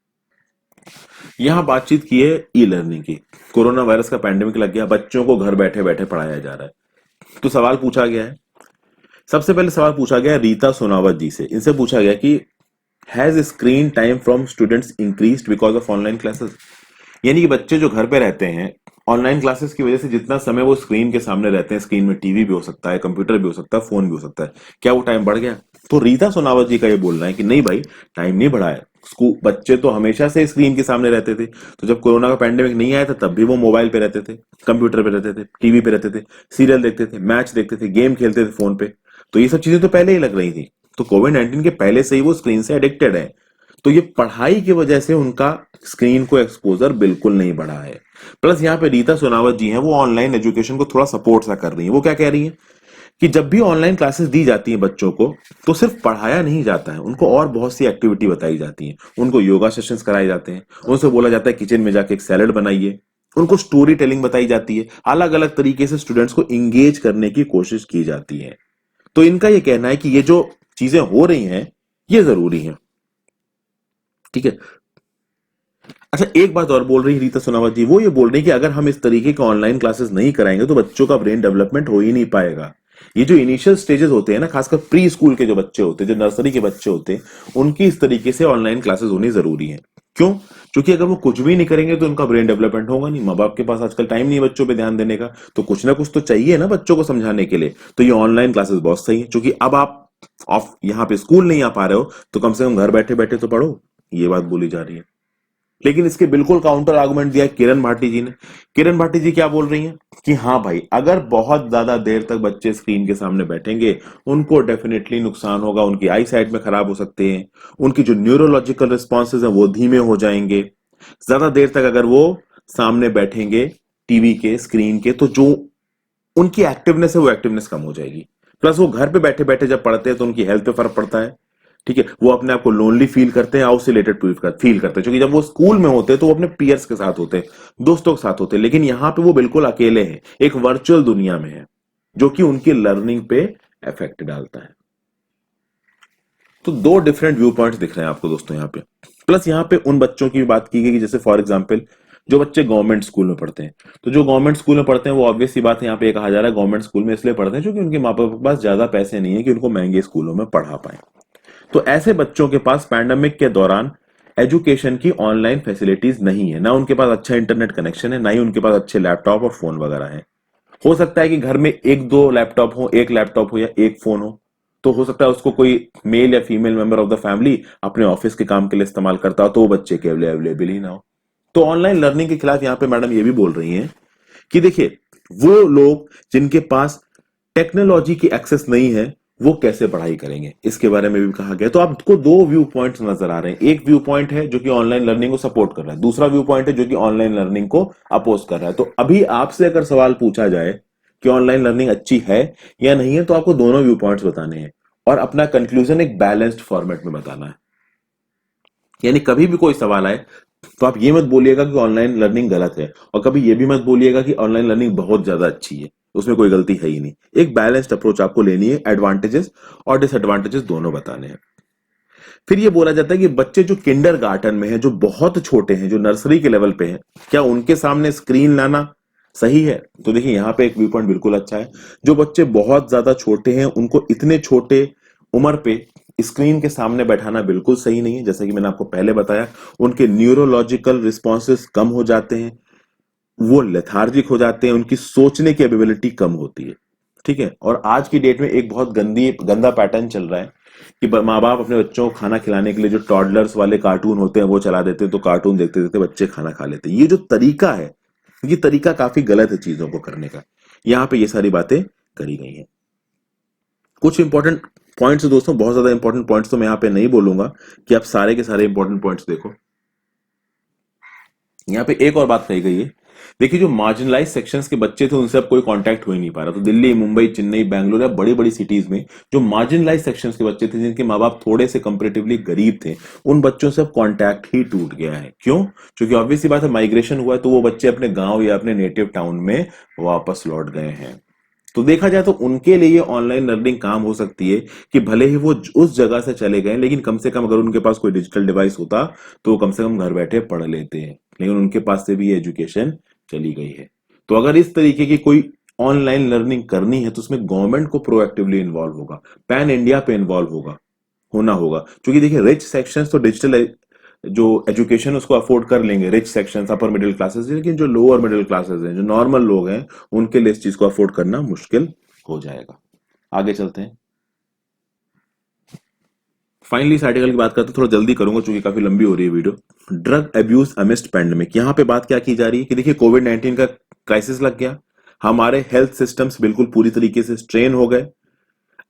यहां बातचीत की है ई लर्निंग की। कोरोना वायरस का पैंडेमिक लग गया, बच्चों को घर बैठे बैठे पढ़ाया जा रहा है। तो सवाल पूछा गया है, सबसे पहले सवाल पूछा गया रीता सोनावत जी से। इनसे पूछा गया कि has screen time from students increased because of online classes, यानी कि बच्चे जो घर पे रहते हैं ऑनलाइन क्लासेस की वजह से जितना समय वो स्क्रीन के सामने रहते हैं, स्क्रीन में टीवी भी हो सकता है, कंप्यूटर भी हो सकता है, फोन भी हो सकता है, क्या वो टाइम बढ़ गया? तो रीता सोनावत जी का ये बोलना है कि नहीं भाई, टाइम नहीं बढ़ा है। स्कूल बच्चे तो हमेशा से स्क्रीन के सामने रहते थे, तो जब कोरोना का पैंडेमिक नहीं आया था तब भी वो मोबाइल पे रहते थे, कंप्यूटर पे रहते थे, टीवी पे रहते थे, सीरियल देखते थे, मैच देखते थे, गेम खेलते थे फोन पे। तो ये सब चीजें तो पहले ही लग रही थी, तो कोविड-19 के पहले से ही वो स्क्रीन से एडिक्टेड है। तो ये पढ़ाई की वजह से उनका स्क्रीन को एक्सपोजर बिल्कुल नहीं बढ़ा है। प्लस यहाँ पे रीता सोनावत जी हैं, वो ऑनलाइन एजुकेशन को थोड़ा सपोर्ट सा कर रही हैं। वो क्या कह रही हैं कि जब भी ऑनलाइन क्लासेस दी जाती हैं बच्चों को तो सिर्फ पढ़ाया नहीं जाता है, उनको और बहुत सी एक्टिविटी बताई जाती है। उनको योगा सेशंस कराए जाते हैं, उनसे बोला जाता है किचन में जाके एक सैलेड बनाइए, उनको स्टोरी टेलिंग बताई जाती है, अलग अलग तरीके से स्टूडेंट्स को इंगेज करने की कोशिश की जाती है। तो इनका यह कहना है कि ये जो चीजें हो रही हैं ये जरूरी है। ठीक है, अच्छा एक बात और बोल रही है रीता सोनावत जी, वो ये बोल रही है कि अगर हम इस तरीके के ऑनलाइन क्लासेस नहीं कराएंगे तो बच्चों का ब्रेन डेवलपमेंट हो ही नहीं पाएगा। ये जो इनिशियल स्टेजेस होते हैं ना, खासकर प्री स्कूल के जो बच्चे होते हैं, जो नर्सरी के बच्चे होते हैं, उनकी इस तरीके से ऑनलाइन क्लासेस होनी जरूरी है। क्यों? क्योंकि अगर वो कुछ भी नहीं करेंगे तो उनका ब्रेन डेवलपमेंट होगा नहीं। माँ बाप के पास आजकल टाइम नहीं है बच्चों पे ध्यान देने का, तो कुछ ना कुछ तो चाहिए ना बच्चों को समझाने के लिए। तो ये ऑनलाइन क्लासेस बहुत सही है, क्योंकि अब आप ऑफ यहाँ पे स्कूल नहीं आ पा रहे हो तो कम से कम घर बैठे बैठे तो पढ़ो, ये बात बोली जा रही है। लेकिन इसके बिल्कुल काउंटर आर्गुमेंट दिया है किरण भाटी जी ने। किरण भाटी जी क्या बोल रही हैं कि हाँ भाई, अगर बहुत ज्यादा देर तक बच्चे स्क्रीन के सामने बैठेंगे उनको डेफिनेटली नुकसान होगा, उनकी आई साइट में खराब हो सकते हैं, उनकी जो न्यूरोलॉजिकल रिस्पॉन्सेज है वो धीमे हो जाएंगे। ज्यादा देर तक अगर वो सामने बैठेंगे टीवी के स्क्रीन के, तो जो उनकी एक्टिवनेस है वो एक्टिवनेस कम हो जाएगी। प्लस वो घर पे बैठे बैठे जब पढ़ते हैं तो उनकी हेल्थ पे फर्क पड़ता है। ठीक है, वो अपने आप को लोनली फील करते हैं, आइसोलेटेड फील करते हैं, क्योंकि जब वो स्कूल में होते हैं तो वो अपने पीयर्स के साथ होते हैं, दोस्तों के साथ होते हैं, लेकिन यहाँ पे वो बिल्कुल अकेले हैं, एक वर्चुअल दुनिया में है, जो कि उनकी लर्निंग पे इफेक्ट डालता है। तो दो डिफरेंट व्यू पॉइंट्स दिख रहे हैं आपको दोस्तों यहाँ पे। प्लस यहाँ पे उन बच्चों की भी बात की गई कि जैसे फॉर एग्जाम्पल जो बच्चे गवर्नमेंट स्कूल में पढ़ते हैं, तो जो गवर्नमेंट स्कूल में पढ़ते हैं वो ऑब्वियस सी बात है, यहाँ पे कहा जा रहा है गवर्नमेंट स्कूल में इसलिए पढ़ते हैं क्योंकि उनके माँ बाप के पास ज्यादा पैसे नहीं है कि उनको महंगे स्कूलों में पढ़ा पाए। तो ऐसे बच्चों के पास पैंडेमिक के दौरान एजुकेशन की ऑनलाइन फैसिलिटीज नहीं है, ना उनके पास अच्छा इंटरनेट कनेक्शन है, ना ही उनके पास अच्छे लैपटॉप और फोन वगैरह है। हो सकता है कि घर में एक दो लैपटॉप हो, एक लैपटॉप हो या एक फोन हो, तो हो सकता है उसको कोई मेल या female member of the family अपने ऑफिस के काम के लिए इस्तेमाल करता हो, तो वो बच्चे के लिए अवेलेबल ही ना हो। तो ऑनलाइन लर्निंग के खिलाफ यहाँ पे मैडम ये भी बोल रही हैं कि देखिए, वो लोग जिनके पास टेक्नोलॉजी की एक्सेस नहीं है वो कैसे पढ़ाई करेंगे, इसके बारे में भी कहा गया। तो आपको दो व्यू पॉइंट्स नजर आ रहे हैं। एक व्यू पॉइंट है जो कि ऑनलाइन लर्निंग को सपोर्ट कर रहा है, दूसरा व्यू पॉइंट है जो कि ऑनलाइन लर्निंग को अपोज कर रहा है। तो अभी आपसे अगर सवाल पूछा जाए कि ऑनलाइन लर्निंग अच्छी है या नहीं है, तो आपको दोनों व्यू पॉइंट्स बताने हैं और अपना कंक्लूजन एक बैलेंस्ड फॉर्मेट में बताना है। यानी कभी भी कोई सवाल आए तो आप ये मत बोलिएगा कि ऑनलाइन लर्निंग गलत है, और कभी ये भी मत बोलिएगा कि ऑनलाइन लर्निंग बहुत ज्यादा अच्छी है, उसमें कोई गलती है ही नहीं। एक बैलेंस्ड अप्रोच आपको लेनी है, एडवांटेजेस और डिसएडवांटेजेस दोनों बताने हैं। फिर ये बोला जाता है कि बच्चे जो किंडर गार्टन में है, जो बहुत छोटे हैं, जो नर्सरी के लेवल पे हैं, क्या उनके सामने स्क्रीन लाना सही है? तो देखिए यहाँ पे एक व्यू पॉइंट बिल्कुल अच्छा है। जो बच्चे बहुत ज्यादा छोटे हैं उनको इतने छोटे उम्र पे स्क्रीन के सामने बैठाना बिल्कुल सही नहीं है। जैसा कि मैंने आपको पहले बताया, उनके न्यूरोलॉजिकल रिस्पॉन्सेस कम हो जाते हैं, वो लेथार्जिक हो जाते हैं, उनकी सोचने की एबिलिटी कम होती है। ठीक है, और आज की डेट में एक बहुत गंदा पैटर्न चल रहा है कि माँ बाप अपने बच्चों को खाना खिलाने के लिए जो टॉडलर्स वाले कार्टून होते हैं वो चला देते हैं, तो कार्टून देखते देखते बच्चे खाना खा लेते हैं। ये जो तरीका है, ये तरीका काफी गलत है चीजों को करने का। यहाँ पे ये सारी बातें करी गई हैं। कुछ इंपॉर्टेंट पॉइंट्स दोस्तों, बहुत ज्यादा इंपॉर्टेंट पॉइंट्स तो मैं यहाँ पे नहीं बोलूंगा कि आप सारे के सारे इंपॉर्टेंट पॉइंट्स देखो। यहाँ पे एक और बात कही गई है, देखिए जो मार्जिनलाइज सेक्शंस के बच्चे थे उनसे अब कोई कांटेक्ट हो ही नहीं पा रहा। तो दिल्ली, मुंबई, चेन्नई, बैंगलोर या बड़ी बड़ी सिटीज में जो मार्जिनलाइज सेक्शंस के बच्चे थे, जिनके माँ बाप थोड़े से कंपेरेटिवली गरीब थे, उन बच्चों से अब कांटेक्ट ही टूट गया है। क्यों? क्योंकि ऑब्वियस सी बात है, माइग्रेशन हुआ है, तो वो बच्चे अपने गांव या अपने नेटिव टाउन में वापस लौट गए हैं। तो देखा जाए तो उनके लिए ऑनलाइन लर्निंग काम हो सकती है कि भले ही वो उस जगह से चले गए, लेकिन कम से कम अगर उनके पास कोई डिजिटल डिवाइस होता तो वो कम से कम घर बैठे पढ़ लेते हैं, लेकिन उनके पास से भी एजुकेशन चली गई है। तो अगर इस तरीके की कोई ऑनलाइन लर्निंग करनी है तो उसमें गवर्नमेंट को प्रोएक्टिवली इन्वॉल्व होगा, पैन इंडिया पे इन्वॉल्व होना होगा। क्योंकि देखिए, रिच सेक्शंस तो डिजिटल जो एजुकेशन उसको अफोर्ड कर लेंगे, rich sections, upper middle classes, लेकिन जो लोअर मिडिल क्लासेस हैं, जो नॉर्मल लोग हैं, उनके लिए इस चीज को अफोर्ड करना मुश्किल हो जाएगा। आगे चलते हैं। फाइनली इस आर्टिकल की बात करते हैं, थोड़ा जल्दी करूंगा क्योंकि काफी लंबी हो रही है video. Drug abuse amidst pandemic, यहाँ पे बात क्या की जा रही है कि देखिए, कोविड-19 का क्राइसिस लग गया, हमारे हेल्थ सिस्टम्स बिल्कुल पूरी तरीके से स्ट्रेन हो गए।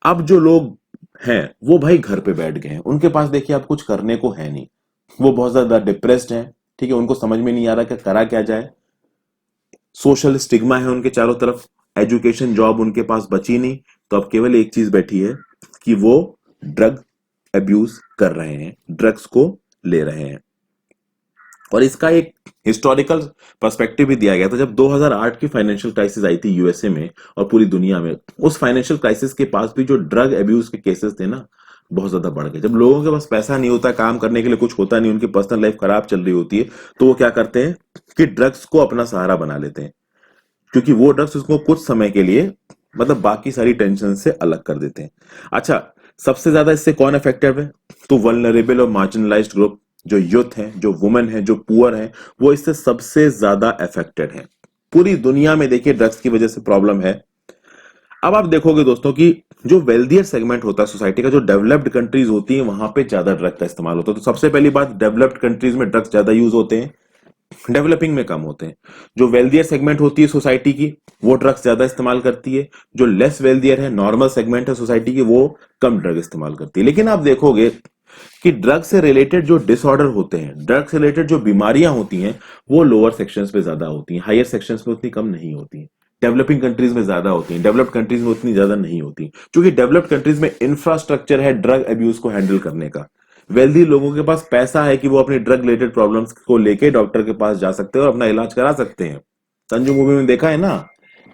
अब जो लोग हैं वो भाई घर पे बैठ गए हैं, उनके पास देखिए अब कुछ करने को है नहीं, वो बहुत ज्यादा डिप्रेस्ड हैं। ठीक है, उनको समझ में नहीं आ रहा कि करा क्या जाए, सोशल स्टिग्मा है उनके चारों तरफ, एजुकेशन जॉब उनके पास बची नहीं, तो अब केवल एक चीज बैठी है कि वो ड्रग अब्यूज कर रहे हैं, ड्रग्स को ले रहे हैं। और इसका एक हिस्टोरिकल पर्सपेक्टिव भी दिया गया था। जब 2008 की फाइनेंशियल क्राइसिस आई थी यूएसए में और पूरी दुनिया में, उस फाइनेंशियल क्राइसिस के पास भी जो ड्रग अब्यूज के केसेस थे ना, बहुत ज्यादा बढ़ गए। जब लोगों के पास पैसा नहीं होता, काम करने के लिए कुछ होता नहीं, उनकी पर्सनल लाइफ खराब चल रही होती है, तो वो क्या करते हैं कि ड्रग्स को अपना सहारा बना लेते हैं, क्योंकि वो ड्रग्स उसको कुछ समय के लिए, मतलब बाकी सारी टेंशन से अलग कर देते हैं। अच्छा, सबसे ज्यादा इससे कौन अफेक्टेड है? तो वल्नरेबल और मार्जिनलाइज्ड ग्रुप, जो यूथ हैं, जो वुमेन हैं, जो पुअर हैं, वो इससे सबसे ज्यादा अफेक्टेड हैं। पूरी दुनिया में देखिए ड्रग्स की वजह से प्रॉब्लम है। अब आप देखोगे दोस्तों कि जो वेल्दियर सेगमेंट होता है सोसाइटी का, जो डेवलप्ड कंट्रीज होती हैं, वहां पे ज्यादा ड्रग का इस्तेमाल होता है। तो सबसे पहली बात, डेवलप्ड कंट्रीज में ड्रग्स ज्यादा यूज होते हैं, डेवलपिंग में कम होते हैं। जो वेल्दियर सेगमेंट होती है सोसाइटी की, वो ड्रग्स ज्यादा इस्तेमाल करती है। जो लेस वेल्दियर है, नॉर्मल सेगमेंट है सोसाइटी की, वो कम ड्रग इस्तेमाल करती है। लेकिन आप देखोगे कि ड्रग से रिलेटेड जो डिसऑर्डर होते हैं, ड्रग से रिलेटेड जो बीमारियां होती हैं, वो लोअर सेक्शंस पे ज्यादा होती हैं, हायर सेक्शंस में उतनी कम नहीं होती हैं। डेवलपिंग कंट्रीज में ज्यादा होती हैं, डेवलप्ड कंट्रीज में उतनी ज्यादा नहीं होती, क्योंकि डेवलप्ड कंट्रीज में इंफ्रास्ट्रक्चर है ड्रग अब्यूज को हैंडल करने का। वेल्दी लोगों के पास पैसा है कि वो अपनी ड्रग रिलेटेड प्रॉब्लम्स को लेके डॉक्टर के पास जा सकते हैं और अपना इलाज करा सकते हैं। संजू मूवी में देखा है ना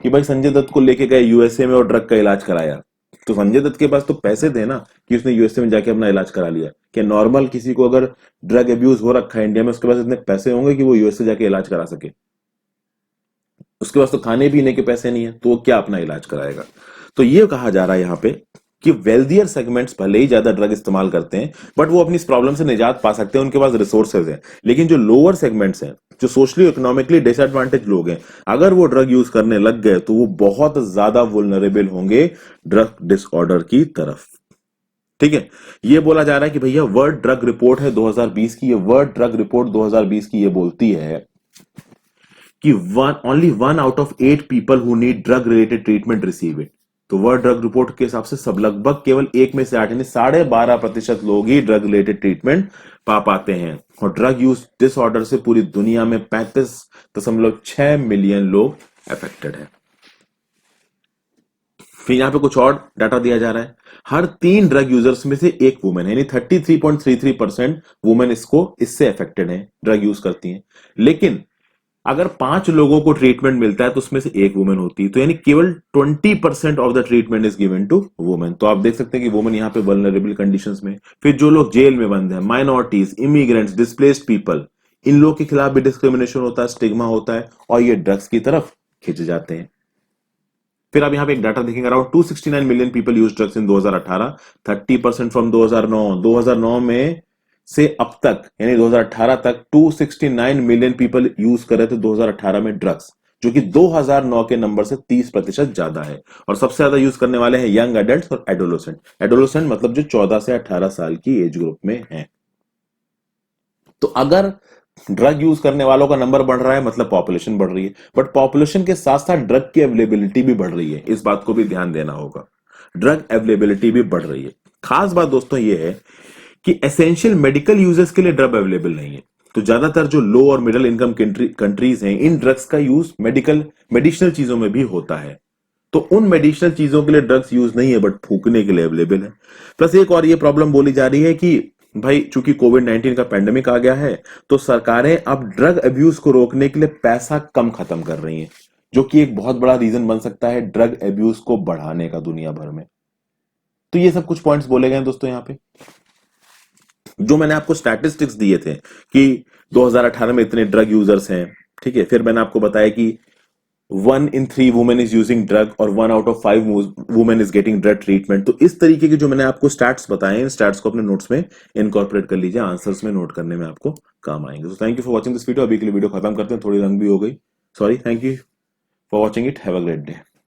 कि भाई संजय दत्त को लेके गए यूएसए में और ड्रग का इलाज कराया। तो संजय दत्त के पास तो पैसे थे ना कि उसने यूएसए में जाके अपना इलाज करा लिया। कि नॉर्मल किसी को अगर ड्रग अब्यूज हो रखा है इंडिया में, उसके पास इतने पैसे होंगे कि वो यूएसए जाके इलाज करा सके? उसके पास तो खाने पीने के पैसे नहीं है, तो वो क्या अपना इलाज कराएगा? तो ये कहा जा रहा है यहाँ पे कि वेल्दियर सेगमेंट्स भले ही ज्यादा ड्रग इस्तेमाल करते हैं, बट वो अपनी इस प्रॉब्लम से निजात पा सकते हैं, उनके पास रिसोर्सेज हैं। लेकिन जो लोअर सेगमेंट्स हैं, जो सोशली इकोनॉमिकली डिसएडवांटेज लोग हैं, अगर वो ड्रग यूज करने लग गए तो वो बहुत ज्यादा वुल्नरेबल होंगे ड्रग डिसऑर्डर की तरफ। ठीक है, ये बोला जा रहा है कि भैया वर्ल्ड ड्रग रिपोर्ट है 2020 की, ये वर्ल्ड ड्रग रिपोर्ट 2020 की ये बोलती है कि only 1 out of 8 people who need drug related treatment receive it. तो वर्ल्ड ड्रग रिपोर्ट के हिसाब से सब लगभग केवल 1 में से 8 यानी 12.5% लोग ही ड्रग रिलेटेड ट्रीटमेंट पा पाते हैं। और ड्रग यूज डिसऑर्डर से पूरी दुनिया में 35.6 मिलियन लोग अफेक्टेड है। फिर यहां पे कुछ और डाटा दिया जा रहा है, हर 3 ड्रग यूजर्स में से एक वुमेन है, यानी 33.33% वुमेन इससे अफेक्टेड है, ड्रग यूज करती हैं। लेकिन अगर 5 लोगों को ट्रीटमेंट मिलता है तो उसमें से एक वुमेन होती है, तो यानी केवल 20% of the treatment is given to women. तो आप देख सकते हैं कि वुमेन यहाँ पे वल्नरेबल कंडीशंस में। फिर जो लोग जेल में बंद हैं, माइनॉरिटीज, इमिग्रेंट्स, डिस्प्लेस्ड पीपल, इन लोग के खिलाफ भी डिस्क्रिमिनेशन होता है, स्टिग्मा होता है, और ये ड्रग्स की तरफ खिंच जाते हैं। फिर आप यहाँ पे एक डाटा देखेंगे, around 269 million people use drugs in 2018, 30% from 2009 में से अब तक, यानी 2018 तक 269 मिलियन पीपल यूज कर रहे थे 2018 में ड्रग्स, जो कि 2009 के नंबर से 30% ज्यादा है। और सबसे ज्यादा यूज करने वाले हैं यंग एडल्ट और एडोलोसेंट। एडोलोसेंट मतलब जो 14 से 18 साल की एज ग्रुप में है। तो अगर ड्रग यूज करने वालों का नंबर बढ़ रहा है, मतलब पॉपुलेशन बढ़ रही है, बट पॉपुलेशन के साथ साथ ड्रग की अवेलेबिलिटी भी बढ़ रही है, इस बात को भी ध्यान देना होगा। ड्रग अवेलेबिलिटी भी बढ़ रही है। खास बात दोस्तों ये है कि एसेंशियल मेडिकल यूजेस के लिए ड्रग अवेलेबल नहीं है। तो ज्यादातर जो लो और मिडिल इनकम कंट्रीज हैं, इन ड्रग्स का यूज मेडिसिनल चीजों में भी होता है। तो उन मेडिसिनल चीजों के लिए ड्रग्स यूज नहीं है, बट फूकने के लिए अवेलेबल है। प्लस एक और ये प्रॉब्लम बोली जा रही है कि भाई चूंकि कोविड-19 का पेंडेमिक आ गया है, तो सरकारें अब ड्रग अब्यूज को रोकने के लिए पैसा कम खत्म कर रही हैं, जो कि एक बहुत बड़ा रीजन बन सकता है ड्रग अब्यूज को बढ़ाने का दुनिया भर में। तो ये सब कुछ पॉइंट्स बोले गए हैं दोस्तों यहाँ पे। जो मैंने आपको स्टैटिस्टिक्स दिए थे कि 2018 में इतने ड्रग यूजर्स हैं, ठीक है, फिर मैंने आपको बताया कि 1 in 3 women is using drug और 1 out of 5 women is getting drug treatment. तो इस तरीके के जो मैंने आपको स्टैट्स बताए, इन स्टैट्स को अपने नोट्स में इनकॉर्पोरेट कर लीजिए, आंसर्स में नोट करने में आपको काम आएंगे। तो thank you for watching this video. अभी के लिए वीडियो खत्म करते हैं, थोड़ी लंबी हो गई, sorry. Thank you for watching it, have a great day.